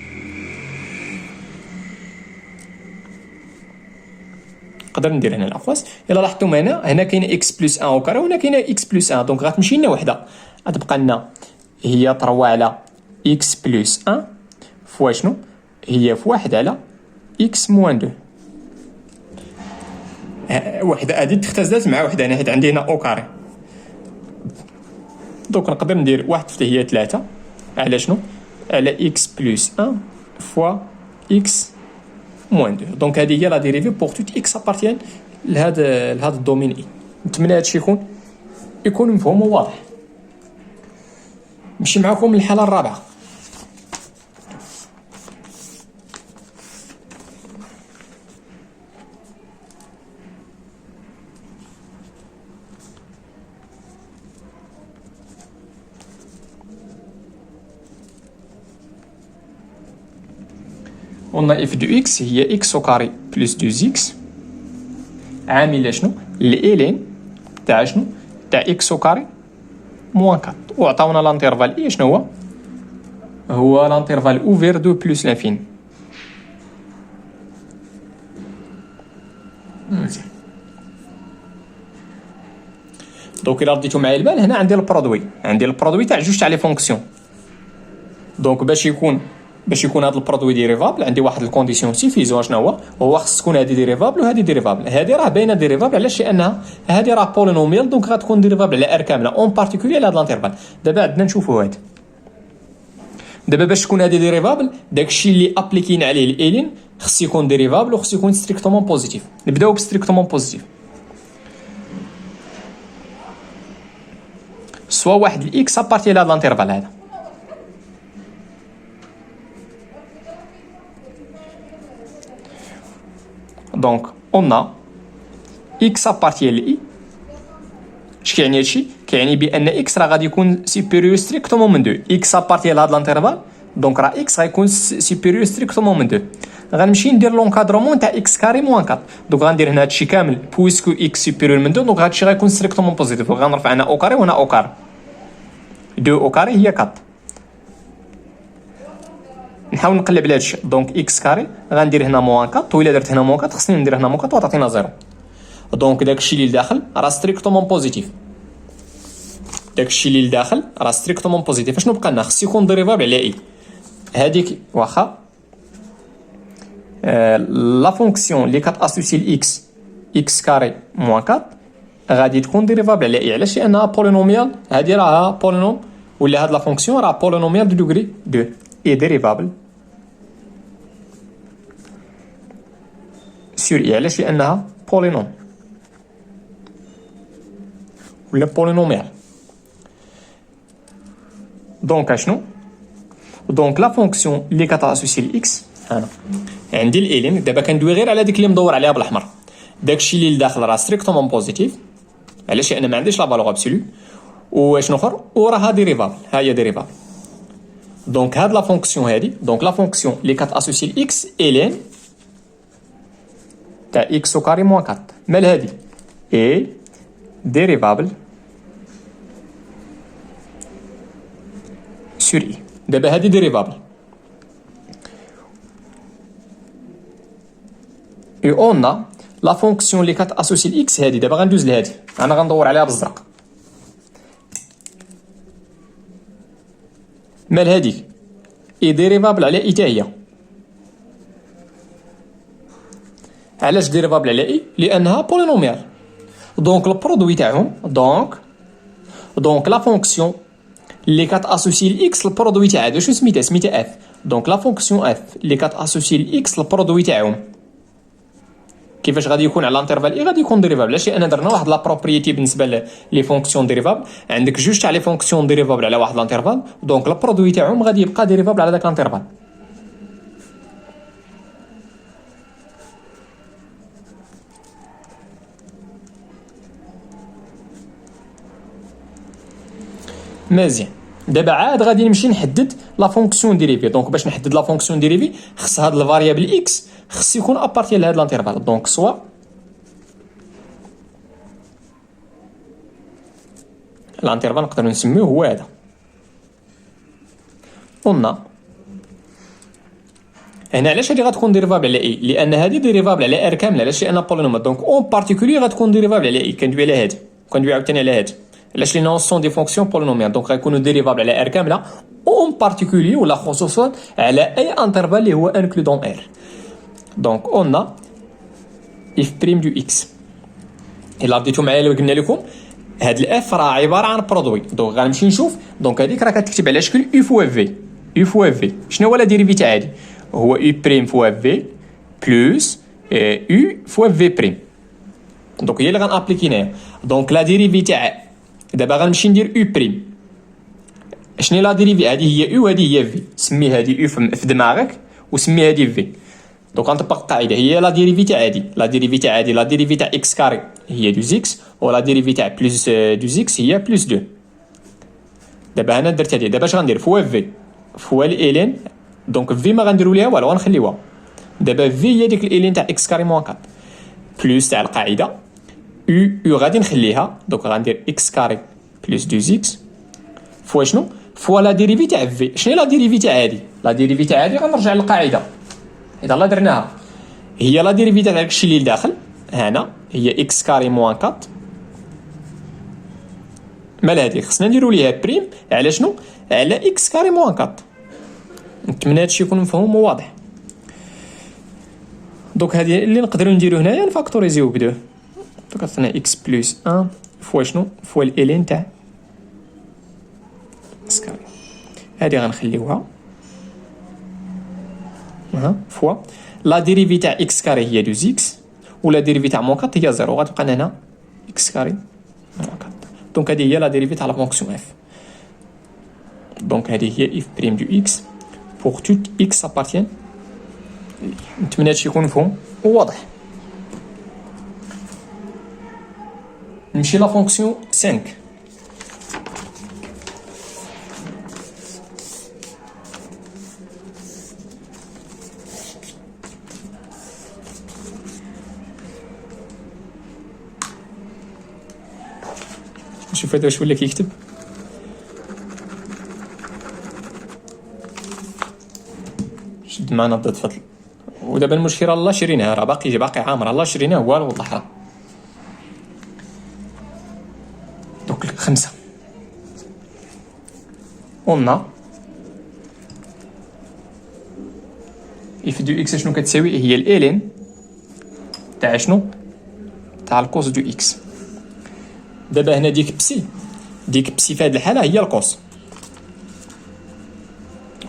[SPEAKER 1] نقدر ندير هنا الاقواس. الا لاحظتوا هنا كاين اكس بلس 1 او كاري وهنا كاين اكس بلس 1. دونك غتمشي لنا وحده، غتبقى لنا هي 3 على اكس بلس 1 فوا شنو؟ هي في 1 على اكس موان 2. وحده هذه تختزلت مع وحده هنا حيت عندي هنا او كاري. دونك نقدر ندير 1 هي 3 على شنو؟ على اكس بلس 1 فوا اكس موان 2. دونك هذه هي لا ديريفي بوغ توت اكس ابارتيان لهذا الدومين اي. نتمنى هادشي يكون مفهوم وواضح. نمشي معكم للحاله الرابعه. قلنا اف دو اكس هي اكس او كاري بلس 2 اكس عامله شنو؟ الالين تاع شنو؟ تاع اكس او كاري موان 4. وعطاونا لانترفال اي شنو هو لانترفال اوفير دو بلس لانفيني. مزيان، دونك الا رديتو معايا البال هنا عندي البرودوي تاع جوج تاع لي فونكسيون. دونك باش يكون باش يكون هذا البرودوي ديريفابل عندي واحد الكونديسيون سيفيزون. شنو هو خص تكون هذه ديريفابل وهذه ديريفابل. هذه راه باينه ديريفابل علاش؟ لانها هذه راه بولينوميال دونك غتكون ديريفابل على ار كامله اون بارتيكولي على هذا الانترفال. دابا عندنا نشوفوا هذا. دابا باش تكون هذه ديريفابل داكشي اللي ابليكين عليه الالين خص يكون ديريفابل وخص يكون ستريكتومون بوزيتيف. نبداو بستريكتومون بوزيتيف. سوا واحد الاكس ابارتي لهذا الانترفال هذا. دونك on a x appartient ل i. اش كيعني هادشي؟ كيعني بان x راه غادي يكون سوبيريور ستريكتومون من 2. x appartient لهاد الانترفال دونك راه x غيكون سوبيريور ستريكتومون من 2. غنمشي ندير لونكادرومون تاع x كاري موان 4. دونك غندير هنا هادشي كامل بويسكو x سوبيريور من 2 دونك هادشي غيكون ستريكتومون بوزيتيف. وغنرفع هنا او كاري وهنا او كاري. 2 او كاري هي 4. نحاول نقلب على هادشي. دونك اكس كاري غندير هنا موان 4 طويله درت هنا موان 4 خصني ندير هنا موان 4 وتعطينا 0. دونك داكشي اللي لداخل راه ستريكتومون بوزيتيف. داكشي اللي لداخل راه ستريكتومون بوزيتيف. شنو بقى لنا؟ خص يكون ديريفابل على اي. هذيك واخا لا فونكسيون اللي كتاسوسي لاكس اكس كاري موان 4 غادي تكون ديريفابل على اي. علاش؟ لانها بولينوميال. هذه راها بولينوم ولا هاد لا فونكسيون راه بولينوميال دو دوغري 2 اي ديريفابل سور اي. علاش؟ لانها بولينوم ولا بولينوميال. دونك اشنو؟ دونك لا فونكسيون اللي كتاسوسي لاكس انا عندي الالين. دابا كندوي غير على ديك اللي مدور عليها بالاحمر. داكشي اللي لداخل راه ستريكتومون بوزيتيف. علاش؟ لان ما عنديش لا فالور ابسولو. وشنو اخر؟ وراها ديريفابل. ها هي ديريفابل. دونك هاد لا فونكسيون هادي دونك لا فونكسيون اللي كتاسوسي لاكس الين تاع اكس او كاري موان 4 مال هادي اي ديريفابل سور اي. دابا هادي ديريفابل اي اون لا فونكسيون اللي كتاسوسي لاكس هادي. دابا غندوز لهادي انا غندور عليها بالزرق. مال هاديك اي ديريفابل على اي تا هي. علاش ديريفابل على اي؟ لانها بولينوميال. دونك البرودوي تاعهم دونك لا فونكسيون اللي كتاسوسي لاكس البرودوي تاعها شنو سميتها؟ سميتها اف. دونك لا فونكسيون اف اللي كتاسوسي لاكس البرودوي تاعهم كيفاش غادي يكون على الانترفال اي غادي يكون ديريفابل. علاش؟ لان درنا واحد لا بروبريتي بالنسبه لي فونكسيون ديريفابل. عندك جوج تاع لي فونكسيون ديريفابل على واحد الانترفال دونك البرودوي تاعهم غادي يبقى ديريفابل على داك الانترفال. مزيان. دابا عاد غادي نمشي نحدد لا فونكسيون ديريفي. دونك باش نحدد لا فونكسيون ديريفي خص هاد الفاريابل اكس خص يكون ابارتي لهاد الانترفال. دونك سوا الانترفال نقدروا نسميوه هو هذا. قلنا هنا علاش هادي غتكون ديريفابل على اي؟ لان هادي ديريفابل على ار كامله. علاش؟ لان بولينوم دونك اون بارتيكولي غتكون ديريفابل على اي. كندوي على هادي كندوي عاوتاني على هادي. علاش؟ لان سون دي فونكسيون بولينوميال دونك غيكونوا ديريفابل على ار كامله اون بارتيكولي ولا خصوصا على اي انترفال اللي هو انكلو دون ار. دونك قلنا اف بريم دو اكس. الا رديتو معايا لو قلنا لكم هاد الاف راه عباره عن برودوي. دونك غنمشي نشوف. دونك هذيك راه كتكتب على شكل يو فوا في. يو فوا في شنو هو لا ديريفي تاع هادي؟ هو يو بريم فوا في بلس يو فوا في بريم. دونك هي اللي غنابليكي هنايا. دونك لا ديريفي تاع دابا غنمشي ندير يو بريم. شنو لا ديريفي؟ هذه هي يو وهذه هي في. سمي هذه يو في دماغك وسمي هذه في. دونك غنطبق القاعده هي لا ديريفي تاع هادي. لا ديريفي تاع هادي لا ديريفي تاع اكس كاري هي دو زيكس ولا ديريفي تاع بلس دو زيكس هي بلس 2. دابا انا درت هادي. دابا اش غندير؟ فوا في فوا الالين. دونك في ما غنديرو ليها والو غنخليوها. دابا في هي ديك الالين تاع اكس كاري موان 4 بلس تاع القاعده يو غادي نخليها. دونك غندير اكس كاري بلس 2 زيكس فوا شنو؟ فوا لا ديريفي تاع في. شنو لا ديريفي تاع هادي؟ لا ديريفي تاع هادي غنرجع للقاعده اذا الله درناها. هي لا ديريفي تاع داكشي اللي لداخل هنا هي اكس كاري موان 4 مال هادي خصنا نديرو ليها بريم على شنو؟ على اكس كاري موان 4. نتمنى هادشي يكون مفهوم وواضح. دونك هادي اللي نقدروا نديرو هنايا نفاكتوريزيو ب 2. دونك عطينا اكس بلس 1 فوا شنو فوا الالين تاع اكس كاري. هادي غنخليوها فوا لا ديريفي تاع اكس كاري هي 2 اكس ولا ديريفي تاع موان 4 هي 0. غتبقى لنا هنا اكس كاري موان 4. دونك هادي هي لا ديريفي تاع لا فونكسيون اف. دونك هادي هي اف بريم دو اكس بوغ توت اكس ابارتيان. نتمنى هادشي يكون مفهوم وواضح. نمشي لا فونكسيون 5. نشوف هذا واش ولا كيكتب. شد معنا ضد فضل. ودابا المشكله الله شريناها راه باقي عامر الله شريناه والو وضحها. دوك 5 قلنا اف دو اكس شنو كتساوي هي الالين تاع شنو تاع الكوس دو اكس. دابا هنا ديك بسي في هذه الحاله هي الكوس.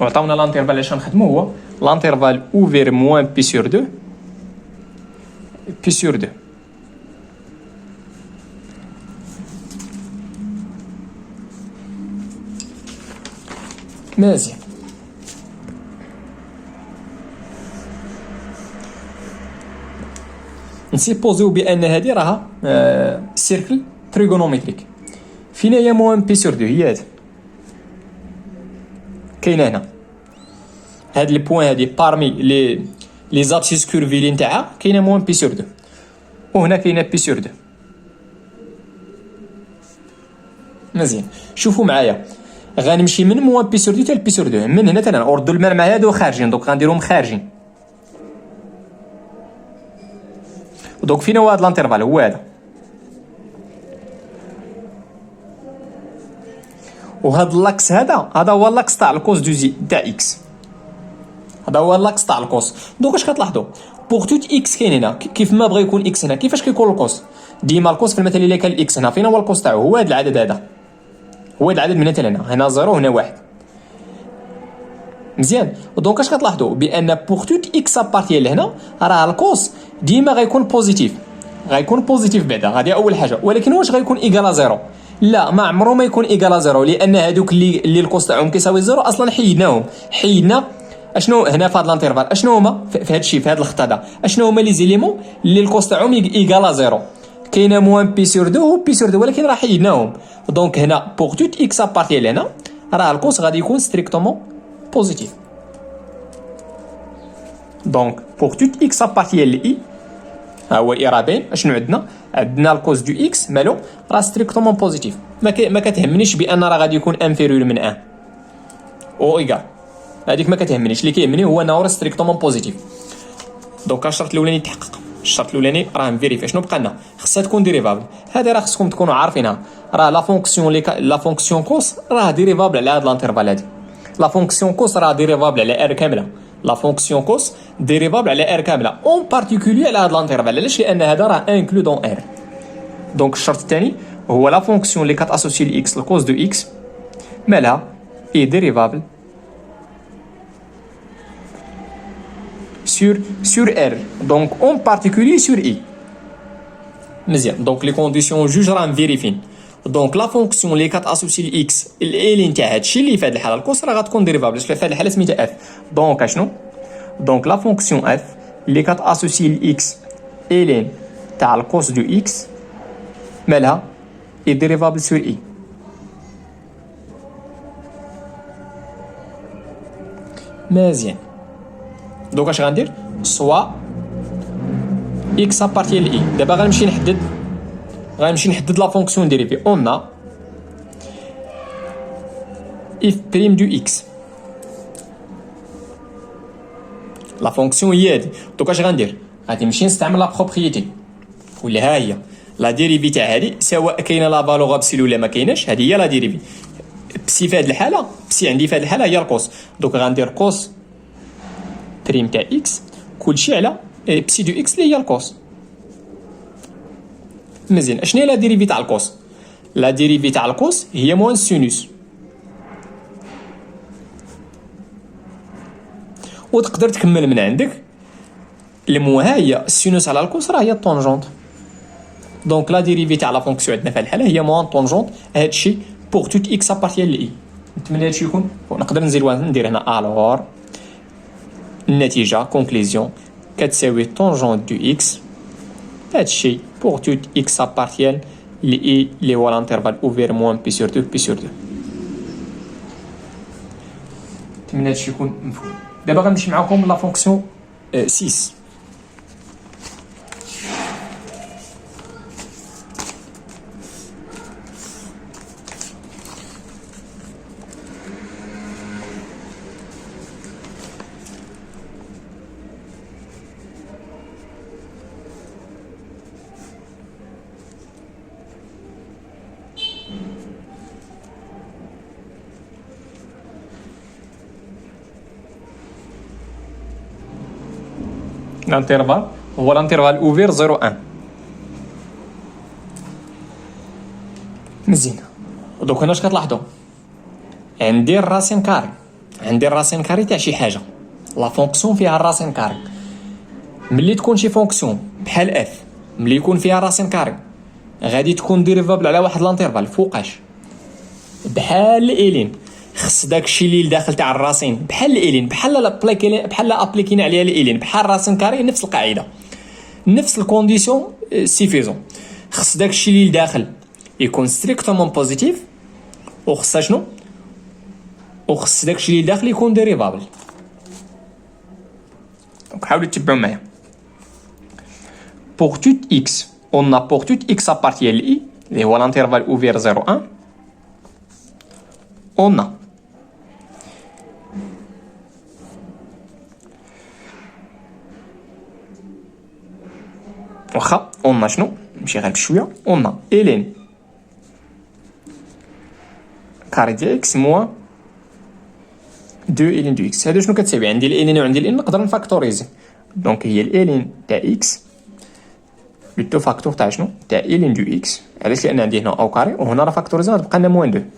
[SPEAKER 1] وعطاونا لانترفال اللي غنخدمو هو لانترفال اوفير موان بي سور 2 بي سور 2. مزيان. نسيبوزيو بان هذه راها سيركل تريغونوميتريك. فين هي موان بي سور 2 هي هذه كاينه هنا. هاد لي بوين هادي بارمي لي زابسيس كورفيلين تاعها كاينه موان بي سور 2 وهنا كاينه بي سور 2. مزيان. شوفوا معايا غنمشي من موان بي سور 2 حتى بي سور 2 من هنا حتى هنا وردوا المال مع هادو خارجين. دونك غنديرهم خارجين. دونك فين هو هاد لانترفال هو هذا. وهاد اللاكس هذا هو اللاكس تاع الكوس دو زي تاع اكس. هذا هو اللاكس تاع الكوس. دونك اش كتلاحظوا بوغ توت اكس كاين هنا كيف ما بغى يكون اكس هنا. كيفاش كيكون الكوس؟ ديما الكوس في المثال اللي كان الاكس هنا فين هو الكوس تاعو هو هذا العدد هذا. هو هذا العدد من هنا 0 هنا 1. مزيان. دونك اش كتلاحظوا بان بوغ توت اكس ابارتي لهنا راه الكوس ديما غيكون بوزيتيف. غيكون بوزيتيف بعدا. هذه اول حاجه. ولكن واش غيكون ايكال 0؟ لا ما عمره ما يكون ايكال 0 لان هذوك اللي الكوس تاعهم كيساوي 0 اصلا حيدنا اشنو هنا في هذا الانترفال. اشنو هما في هذا الشيء في هذا الخط هذا اشنو هما لي زيليمون اللي الكوس تاعهم ايكال 0؟ كاينه موان بي سور 2 و بي سور 2 ولكن راه حيدناهم. دونك هنا بوغ توت اكس ابارتي لهنا راه الكوس غادي يكون ستريكتومون بوزيتيف. دونك بوغ توت اكس ابارتي لاي ها هو اي راه باين. اشنو عندنا الكوس دو اكس مالو راه ستريكتومون بوزيتيف. ما كتهمنيش بان راه غادي يكون انفيريور من 1 او ايكال. هذيك ما كتهمنيش. اللي كيهمني هو انه راه ستريكتومون بوزيتيف. دونك الشرط الاولاني تحقق. الشرط الاولاني راه نفيريفي شنو بقى لنا. خصها تكون ديريفابل. هذه راه خصكم تكونوا عارفينها. راه لا فونكسيون كوس راه ديريفابل على هذا الانترفال هذه. لا فونكسيون كوس راه ديريفابل على ار كامله. لا فونكسيون كوس ديريفابل على ار كامله اون بارتيكولي على هذا الانترفال. علاش؟ لان هذا راه انكلو دون ار. دونك الشرط الثاني هو لا فونكسيون اللي كتاسوسي لاكس الكوس دو اكس مالها اي ديريفابل sur R. Donc en particulier sur I. مزيان. دونك لي كونديسيون جوج راه مفيريفين. دونك لا فونكسيون اللي كتاسوسي لاكس الالين تاع هادشي اللي في هاد الحاله الكوس راه غتكون ديريفابل. في هاد الحاله سميتها اف. دونك اشنو؟ دونك لا فونكسيون اف اللي كتاسوسي لاكس الين تاع الكوس دو اكس مالها اي ديريفابل سور اي. مزيان. دونك اش غندير سوا اكس ابارتي لاي. دابا غنمشي نحدد لا فونكسيون ديريفي. اون اف بريم دو اكس لا فونكسيون هي هادي. دونك اش غندير غادي نمشي نستعمل لا بروبريتي ولا ها هي لا ديريفي تاع هادي سواء كاينه لا فالور ابسولو ولا ما كايناش. هادي هي لا ديريفي بسي في هذه الحاله، بسي عندي في هذه الحاله هي الكوس، دونك غندير كوس بريم تاع اكس كلشي على بسي دو اكس اللي هي الكوس. مزيان. اشنو هي لا ديريفي تاع الكوس؟ لا ديريفي تاع الكوس هي موان سينوس، وتقدر تكمل من عندك الموها هي السينوس على الكوس راه هي الطونجونت. دونك لا ديريفي تاع لا فونكسيون عندنا في الحاله هي موان طونجونت هادشي بوغ توت اكس ابارتيان لاي. نتمنى هادشي يكون نقدر نزيد ندير هنا الوغ النتيجه كونكليزيون كتساوي طونجونت دو اكس هادشي بوغ توت اكس ابارتيان لاي اللي هو الانترفال اوفير موان بي سور 2 بي سور 2. نتمنى هادشي يكون مفهوم. دابا غنمشي معاكم لا فونكسيون 6. الانترفال هو الانترفال اوفير 0 1. مزيان. دوك هنا اش كتلاحظوا؟ عندي الراسين كاري، عندي الراسين كاري تاع شي حاجه، لا فونكسيون فيها الراسين كاري. ملي تكون شي فونكسيون بحال اف ملي يكون فيها راسين كاري غادي تكون ديريفابل على واحد الانترفال فوقاش بحال الالين. خص داكشي اللي داخل تاع الراسين بحال الالين، بحال ابليكينا عليها الالين بحال راسين كاري، نفس القاعده نفس الكونديسيون سيفيزون. خص داكشي اللي داخل يكون ستريكتومون بوزيتيف، وخص شنو؟ وخص داكشي اللي داخل يكون ديريفابل. دونك حاولوا تتبعوا معايا. pour toute x on a pour toute x appartient à i اللي هو الانترفال اوفير 0 1 on a واخا on a شنو؟ نمشي غير بشويه. on a الين كاري ديال اكس موان 2 الين دو اكس. هذا شنو كتساوي؟ عندي الالين وعندي الان نقدر نفاكتوريزي. دونك هي الالين تاع اكس بلوتو فاكتور تاع شنو؟ تاع الين دو اكس. علاش؟ لان عندي هنا او كاري وهنا راه فاكتوريزي غتبقى لنا موان 2.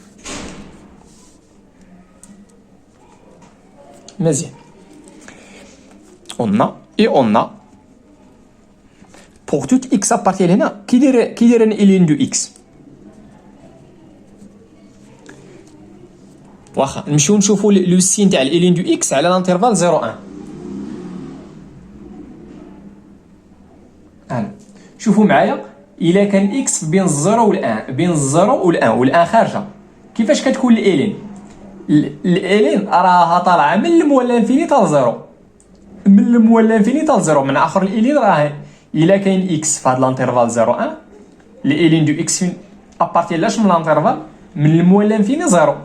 [SPEAKER 1] مزيان. on a et on a pour toute x appartient هنا كي داير الين دو اكس. واخا نمشيو نشوفوا لو سين تاع الين دو اكس على الانترفال 0 1. شوفوا معايا الا كان اكس بين الزيرو والان، بين الزيرو والان خارجه، كيفاش كتكون الالين؟ الالين راها طالعه من الموال انفيني حتى لزيرو، من الموال انفيني حتى لزيرو. من اخر الالين راه الا كاين اكس في هذا الانترفال 0 1 الالين دو اكس فين ابارتي لاش من الانترفال من الموال انفيني زيرو،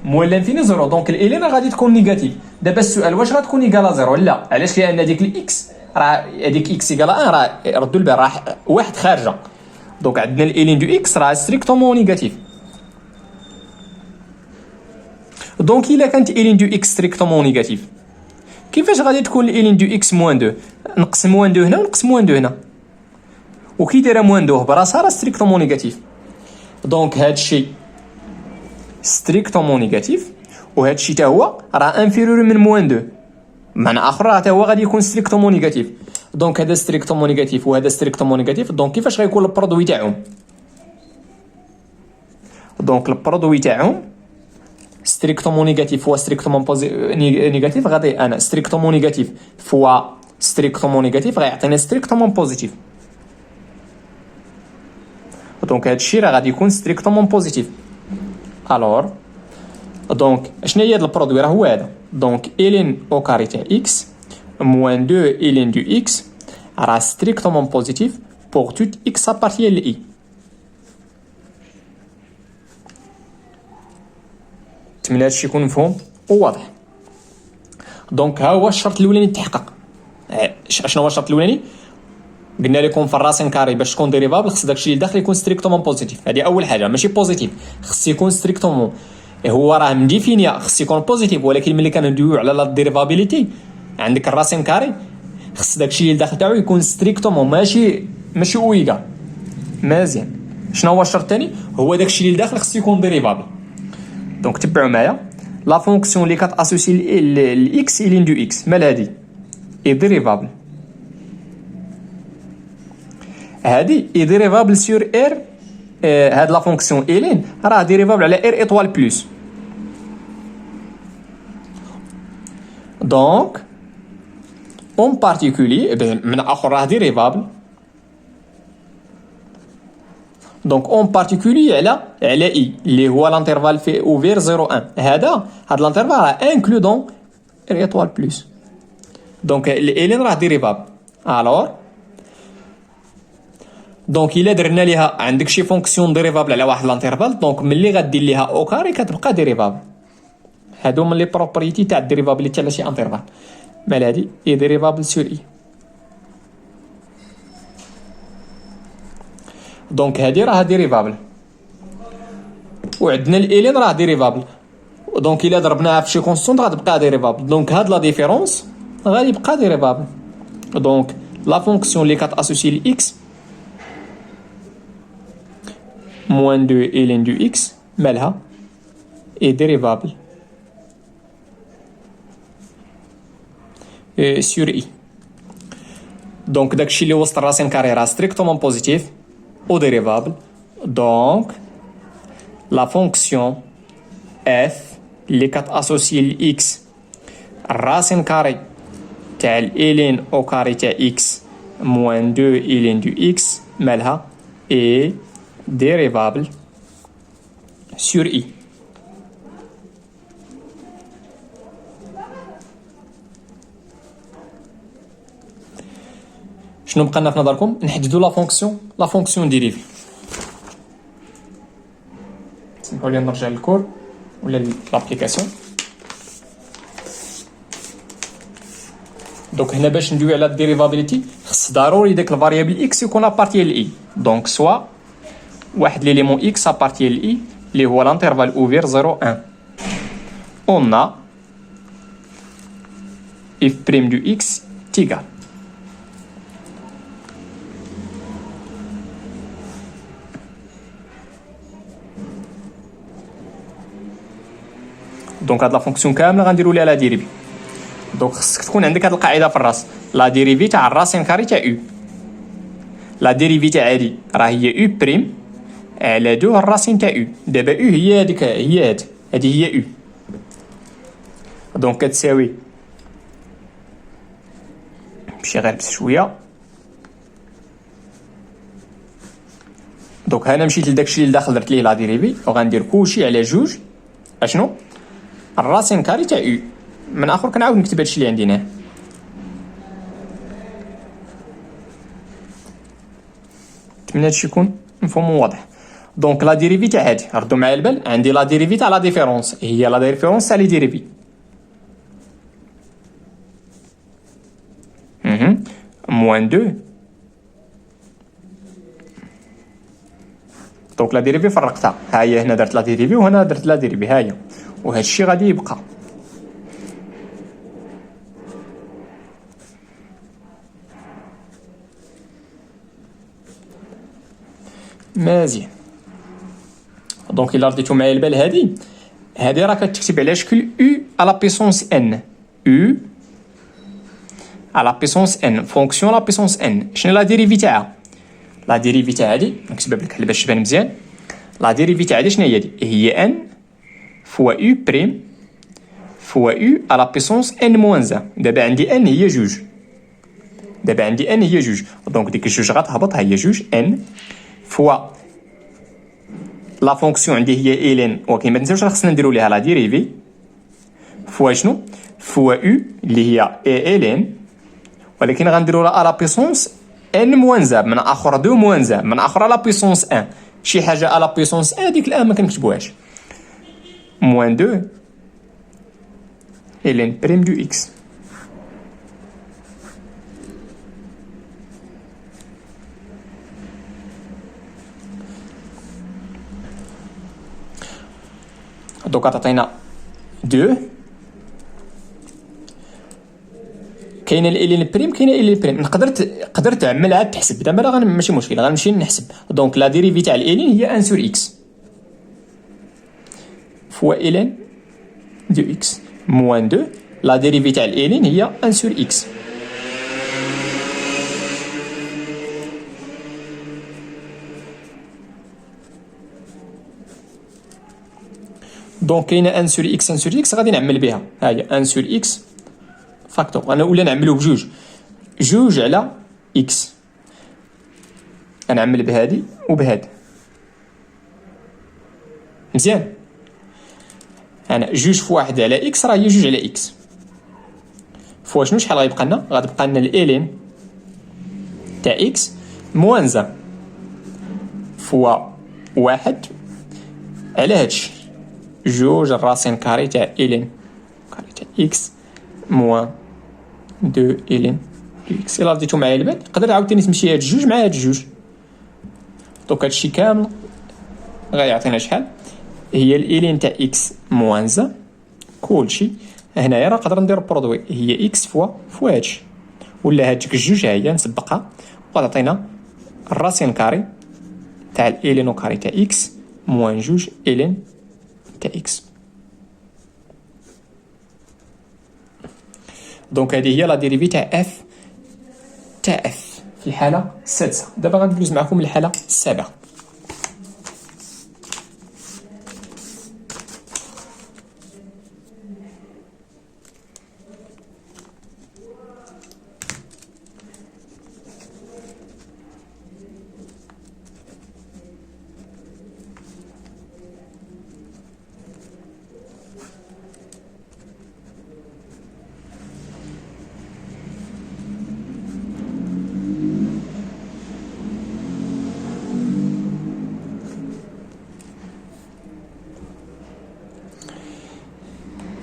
[SPEAKER 1] موال انفيني زيرو. دونك الالين غادي تكون نيجاتيف. دابا السؤال واش غتكون ايكالا زيرو؟ لا. علاش؟ لان ديك الاكس راه هذيك اكس ايكالا 1 راه ردوا البال راه واحد خارجه. دونك عندنا الالين دو اكس راه ستريكتومون نيجاتيف. دونك الا كانت الين دو اكس ستريكتومون نيجاتيف كيفاش غادي تكون الالين دو اكس موان 2؟ نقسم موان 2 هنا ونقسم موان 2 هنا، وكي دايره موان 2 براسها راه ستريكتومون نيجاتيف. دونك هادشي ستريكتومون نيجاتيف وهادشي حتى هو راه انفيرور من موان 2، معنى اخر راه حتى هو غادي يكون ستريكتومون نيجاتيف. دونك هذا ستريكتومون نيجاتيف وهذا ستريكتومون نيجاتيف. دونك كيفاش غيكون البرودوي تاعهم؟ دونك البرودوي تاعهم ستريكتومون نيجاتيف فوا ستريكتومون نيجاتيف غادي انا ستريكتومون نيجاتيف فوا ستريكتومون نيجاتيف غيعطينا ستريكتومون بوزيتيف. دونك هادشي راه غادي يكون ستريكتومون بوزيتيف. الور دونك شنو هي هاد البرودوي؟ راه هو هذا. دونك الين او كاري تاع اكس موان 2 الين دو اكس راه ستريكتومون بوزيتيف بوغ توت اكس ابارتيان لاي. نتمنى هادشي يكون مفهوم وواضح. دونك ها هو الشرط الاولاني تحقق. شنو هو الشرط الاولاني؟ قلنا لكم في الراسين كاري باش تكون ديريفابل خص داكشي اللي داخل يكون ستريكتومون بوزيتيف. هذه اول حاجه، ماشي بوزيتيف، خص يكون ستريكتومون هو راه مديفينيا خص يكون بوزيتيف، ولكن ملي كندويو على لا ديريفابيليتي عندك الراسين كاري خص داكشي اللي داخل تاعو يكون ستريكتومون ماشي اويغا. مزيان. شنو هو الشرط الثاني؟ هو داكشي اللي داخل خص يكون ديريفابل. دونك تبعوا معايا لا فونكسيون اللي كتاسوسي الاكس الين دو اكس مال هادي اي ديريفابل. هادي اي ديريفابل سور ار. هاد لا فونكسيون الين راه ديريفابل على ار ايطوال بلس. دونك اون بارتيكولي من اخر راه ديريفابل. دونك اون بارتيكولي على اي اللي هو لانترفال في اوفير 0 1. هاد لانترفال راه انكلو دون ار ايطوال بلس. دونك الين راه ديريفابل. الوغ دونك الا درنا ليها عندك شي فونكسيون ديريفابل على واحد لانترفال، دونك ملي غدير ليها او كاري كتبقى ديريفابل. هادو من لي بروبريتي تاع الديريفابيليتي على شي انترفال. مال هادي اي ديريفابل سور اي. دونك هادي راه ديريفابل وعندنا الالين راه ديريفابل. دونك الا ضربناها في شي كونستونط غتبقى ديريفابل. دونك هاد لا ديفيرونس غادي يبقى ديريفابل. دونك لا فونكسيون اللي كتاسوسي الاكس موان دو الين دو اكس مالها اي ديريفابل سور اي. دونك داكشي اللي وسط الراسين كاري راه ستريكتومون بوزيتيف او ديريفابل. دونك لا فونكسيون اف اللي كتاسوسي الاكس الراسين كاري تاع الالين او كاري تاع اكس موان دو الين دو اكس مالها اي ديريفابل سور اي. شنو بقى لنا في نظركم؟ نحددوا لا فونكسيون ديريفي. سمحوا لي نرجع للكور ولا لابليكاسيون. دونك هنا باش ندوي على الديريفابيليتي خص ضروري داك الفاريابل اكس يكون ابارتي لاي. دونك سوا واحد ليليمون اكس ابارتي لاي اللي هو لانترفال اوفير 0 1. اون اف بريم دو اكس تيغال. دونك هاد لا فونكسيون كامله غنديروا ليها لا ديريفي. دونك خصك تكون عندك هاد القاعده في الراس، لا ديريفي تاع الراسين كاري تاع او. لا ديريفي تاع هادي راه هي او بريم على دو الراسين تاع او. دابا او هي هاديك، هي هادي هي او. دونك كتساوي نمشي غير بس شويه. دونك انا مشيت لداكشي اللي داخل درت ليه لا ديريفي وغندير كلشي على جوج اشنو الراسين كاري تاع او. من اخر كنعاود نكتب هادشي اللي عندي هنا. نتمنى هادشي يكون مفهوم وواضح. دونك لا ديريفي تاع هادي ردوا معايا البال، عندي لا ديريفي تاع لا ديفيرونس هي لا ديفيرونس تاع لي ديريفي. موان 2. دونك لا ديريفي فرقتها، ها هي هنا درت لا ديريفي وهنا درت لا ديريفي، ها هي. وهذا الشيء غادي يبقى. مزيان. دونك الا رديتو معايا البال هادي راه كتكتب على شكل او على بيسونس ان. او على بيسونس ان فونكسيون لا بيسونس ان. شنو لا ديريفي تاعها؟ لا ديريفي تاع هادي نكتبها بالكحل باش تبان مزيان. لا ديريفي تاع هادي شنو هي؟ هي ان فوا او بريم فوا او على بيسونس ان موان زان. دابا عندي ان هي جوج. دونك ديك الجوج غتهبط، ها هي جوج ان فوا لا فونكسيون عندي هي الين، ولكن ما تنساوش راه خصنا نديرو ليها لا ديريفي فوا شنو؟ فوا او اللي هي اي الين، ولكن غنديرو لها لا بيسونس ان موان زان، من اخر دو موان زان، من اخر لا بيسونس ان. شي حاجه على بيسونس ان ديك الان ما كنكتبوهاش. موان 2 الين بريم دو اكس. دوك تعطينا 2. كاينه الالين بريم، كاينه الين بريم. نقدر تعملها تحسب دابا، ماشي مشكل، غنمشي نحسب. دونك لا ديريفي تاع الالين هي 1 سور اكس فوا الين دو اكس موان 2. لا ديريفي تاع الالين هي 1 سور اكس. دونك كاينه 1 سور اكس 1 سور اكس، غادي نعمل بها. ها هي 1 سور اكس فاكتور. انا ولا نعملو بجوج، جوج على اكس. غنعمل بهادي وبهادي. مزيان. انا جوج في واحد على اكس راه هي جوج على اكس فوا شنو شحال غيبقى لنا؟ غتبقى لنا الالين تاع اكس موان زا فوا واحد على هادشي جوج الراسين كاري تاع الين كاري تاع اكس موان 2 الين دو اكس. الا رديتو معايا البال نقدر عاوتاني تمشي هاد جوج مع هاد جوج. دونك هادشي كامل غيعطينا شحال؟ هي الالين تاع اكس موان زا كلشي. هنايا راه نقدر ندير برودوي، هي اكس فوا هادشي، ولا هاديك الجوج ها هي نسبقها وغتعطينا الراسين كاري تاع الالين كاري تاع اكس موان جوج الين تاع اكس. دونك هذه هي لا ديريفي تاع اف في الحاله السادسه. دابا غندوز معكم للحاله السابعه.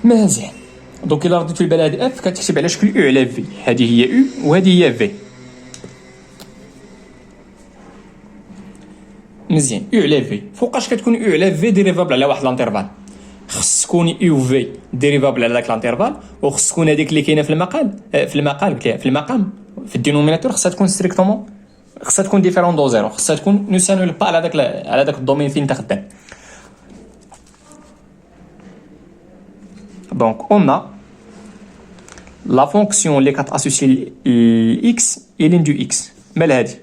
[SPEAKER 1] مزيان. دونك الا رديتو البال هاد اف كتكتب على شكل او على في. هذه هي او وهذه هي في. مزيان. او على في فوقاش كتكون او على في ديريفابل على واحد لانترفال؟ خص تكون او في ديريفابل على داك لانترفال، وخص تكون هذيك اللي كاينه في المقام في الدينوميناتور خصها تكون ستريكتومون، خصها تكون ديفيرون دو زيرو، خصها تكون نو سانول با على داك الدومين فين انت خدام. Donc on a la fonction اللي كتاسوسي x الين دو x مال هادي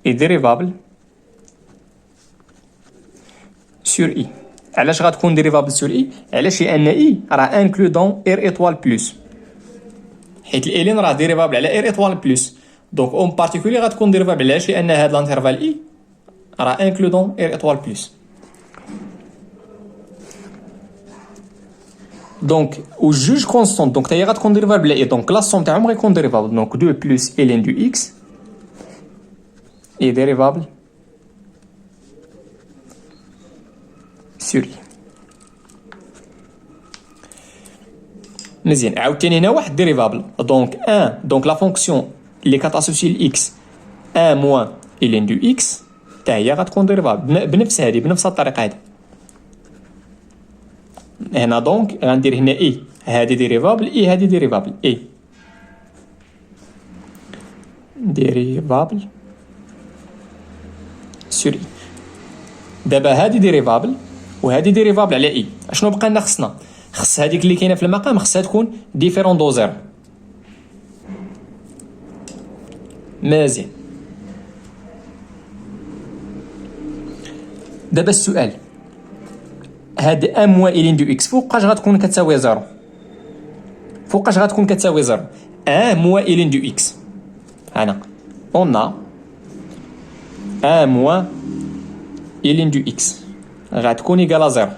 [SPEAKER 1] est dérivable sur i. علاش غتكون dérivable sur i؟ علاش؟ لان i راه inclus dans r étoile plus، حيت الالين راه dérivable على r étoile plus. donc en particulier غتكون dérivable علاش؟ لان هاد الانترفال i راه inclus dans r étoile plus. دونك و جوج كونستونط، دونك هي غتكون ديريفابل بلا اي، دونك لا سوم تاعهم غيكون ديريفابل. دونك 2 بلس الين دو اكس اي ديريفابل سور اي. مزيان. عاوتاني هنا واحد ديريفابل. دونك 1 دونك لا فونكسيون اللي كتاسوسي الاكس 1 موان الين دو اكس حتى هي غتكون ديريفابل بنفس الطريقه هذه. هنا دونك غندير هنا اي هادي ديريفابل اي هادي ديريفابل اي ديريفابل سور اي. دابا هادي ديريفابل وهادي ديريفابل على اي. اشنو بقى لنا؟ خص هاديك اللي كاينه في المقام خصها تكون ديفيرون دو زيرو. مزيان. دابا السؤال هاد ا موان الين دو اكس فوقاش غتكون كتساوي زيرو؟ فوقاش غتكون كتساوي زيرو؟ ا موان الين دو اكس هنا اون ا موان الين دو اكس غتكون ايكالا زيرو.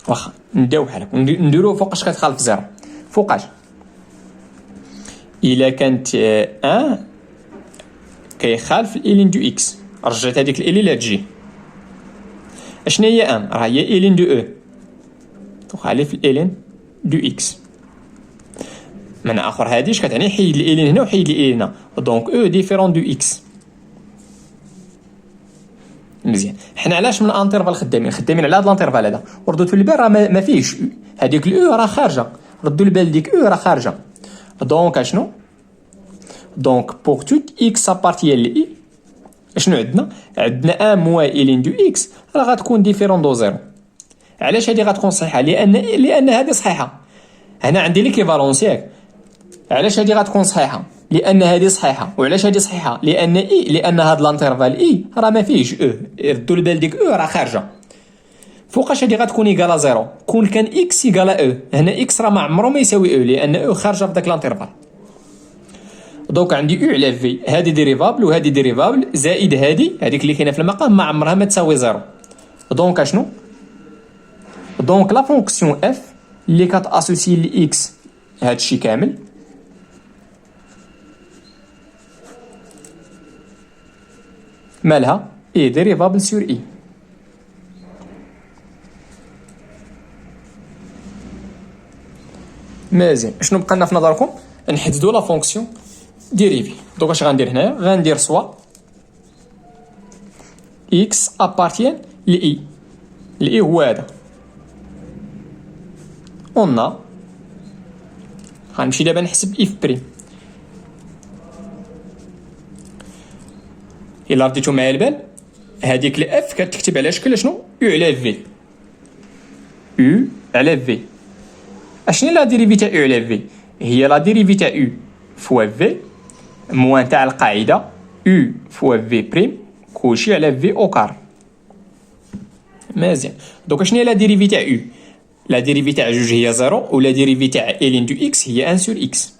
[SPEAKER 1] واخا نبداو بحالك نديرو فوقاش كتخالف زيرو. فوقاش الا كانت ا كيخالف الين دو اكس، رجعت هذيك الالي لا تجي. اشنا هي ان؟ راه هي الين دو او، تخالف في الالين دو اكس. من اخر هاديش كتعني حيد الالين هنا وحيد الالين هنا. دونك او ديفيرون دو اكس. حنا علاش من انترفال خدامين على هذا الانترفال هذا، وردوا البال راه ما فيهش هذيك الاو راه خارجه، ردوا البال ديك او راه خارجه. دونك اشنو؟ دونك بوغ توت اكس ابارتيان ل اي اشنو عندنا ان موان الين دو اكس راه غتكون ديفيرون دو زيرو. علاش هذه غتكون صحيحه؟ لان هذه صحيحه. هنا عندي ليكيفالونس ياك. علاش هذه غتكون صحيحه؟ لان هذه صحيحه. وعلاش هذه صحيحه؟ لان هذا الانترفال اي راه ما فيهش او، ردوا البال ديك او راه خارجه. فوقاش هذه غتكون ايكالا زيرو؟ كون كان اكس ايكالا او، هنا اكس راه ما عمره ما يساوي او لان او خارجه في داك الانترفال. دونك عندي او على في، هذه ديريفابل وهذه ديريفابل زائد هذيك اللي كاينه في المقام ما عمرها ما تساوي زيرو. دونك اشنو؟ دونك لا فونكسيون اف اللي كتاسوسي لاكس هادشي كامل مالها اي ديريفابل سور اي. مزيان، شنو بقى لنا في نظركم؟ نحددوا لا فونكسيون ديريفي. دونك اش غندير هنايا؟ غندير سوا اكس ابارتيان لاي، الاي هو هذا. اون غنمشي دابا نحسب اف بريم. الا رديتو معايا البال هذيك الاف كتكتب على شكل شنو؟ او على في، او على في. اشنو لا ديريفي تاع او على في؟ هي لا ديريفي تاع او فوا في موان تاع القاعده او فوا في بريم كلشي على في او كار. مزيان. دونك شنو هي لا ديريفي تاع او؟ لا ديريفي تاع جوج هي زيرو، ولا ديريفي تاع الين دو اكس هي ان سور اكس.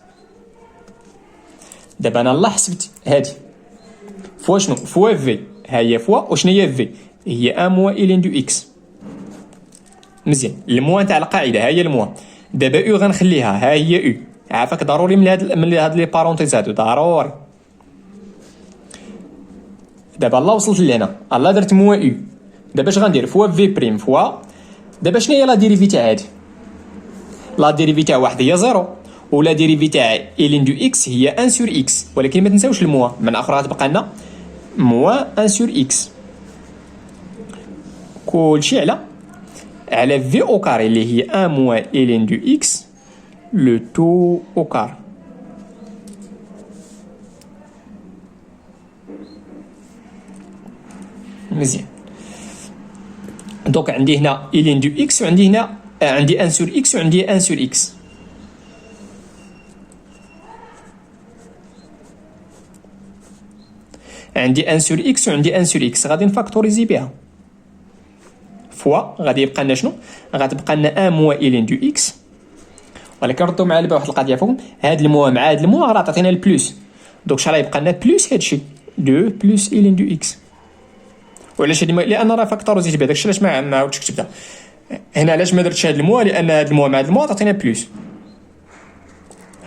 [SPEAKER 1] دابا انا الله حسبت هادي فوا شنو؟ فوا في، ها هي فوا وشنو هي في؟ هي ان موان الين دو اكس. مزيان، الموان تاع القاعده ها هي الموان. دابا او غنخليها ها هي او، عافاك ضروري من هاد لي بارونتيز هادو ضروري. دابا الله وصلت لهنا، الله درت موان او. دابا اش غندير؟ فوا في بريم فوا. دابا شنو هي لا ديريفي تاع هادي؟ لا ديريفي تاع واحد هي زيرو، ولا ديريفي تاع الين دو اكس هي ان سور اكس، ولكن ما تنساوش الموان من اخرى غتبقى لنا موان ان سور اكس. كلشي على في او كاري اللي هي ان موان الين دو اكس لو تو او كار. مزيان. دونك عندي هنا الين دو اكس وعندي هنا عندي ان سور اكس وعندي ان سور اكس. عندي ان سور اكس وعندي ان سور اكس غادي نفاكتوريزي بها فوا غادي يبقى لنا شنو؟ غتبقى لنا ان موان الين دو اكس. ولكن ردوا معايا واحد القضيه فوق، هاد الموان مع هاد الموان راه تعطينا البلوس. دونك شحال غيبقى لنا؟ بلوس هادشي 2 بلوس الين دو اكس. وعلاش هادي؟ لان راه فاكتوريزيت بها، داكشي علاش ما عاودتش كتبتها هنا. علاش ما درتش هاد الموان؟ لان هاد الموان مع هاد الموان تعطينا بلوس.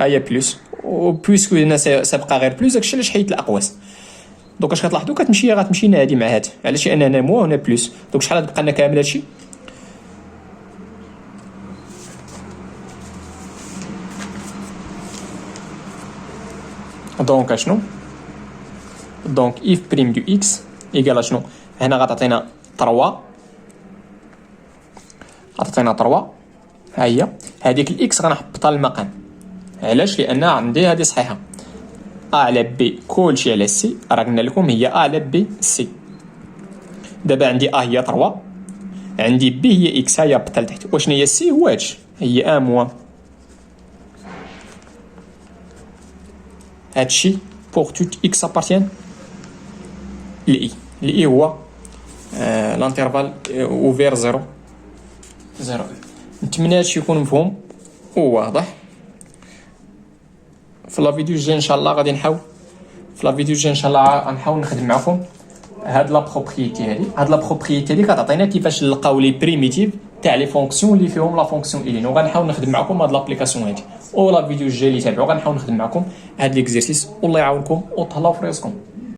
[SPEAKER 1] ها هي بلوس، وبويسكو هنا سابقه غير بلوس داكشي علاش حيدت الاقواس. دونك اش غتلاحظوا؟ غتمشي هنا هادي مع هاد، علاش؟ لان هنا موان وهنا بلوس. دونك شحال غتبقى لنا كامل هادشي؟ دونك اشنو؟ دونك اف بريم دو اكس ايكال شنو؟ هنا غتعطينا 3 ها هي. هذيك الاكس غنحطها للمقام. علاش؟ لان عندي هذه صحيحه ا على بي كلشي على سي، راه قلنا لكم هي ا على بي سي. دابا عندي ا هي 3، عندي بي هي اكس، هي بطل لتحت. وشنو هي سي؟ هو هادشي، هي ان موان هادشي بوغ توت اكس ابارتيان لإي. لإي هو لانترفال اوفير 0 0. نتمنى هادشي يكون مفهوم وواضح. في لا فيديو الجاي ان شاء الله غادي نحاول غنحاول نخدم معكم هاد لا بروبريتي هاد لا بروبريتي كتعطينا كيفاش نلقاو لي بريميتيف تاع لي فونكسيون اللي فيهم لا فونكسيون الين، وغنحاول نخدم معكم هاد لابليكاسيون هادي. و لا فيديو الجاي اللي تابعوا غنحاول نخدم معكم هاد ليكزيرسيس. والله يعاونكم وتهلاو في راسكم.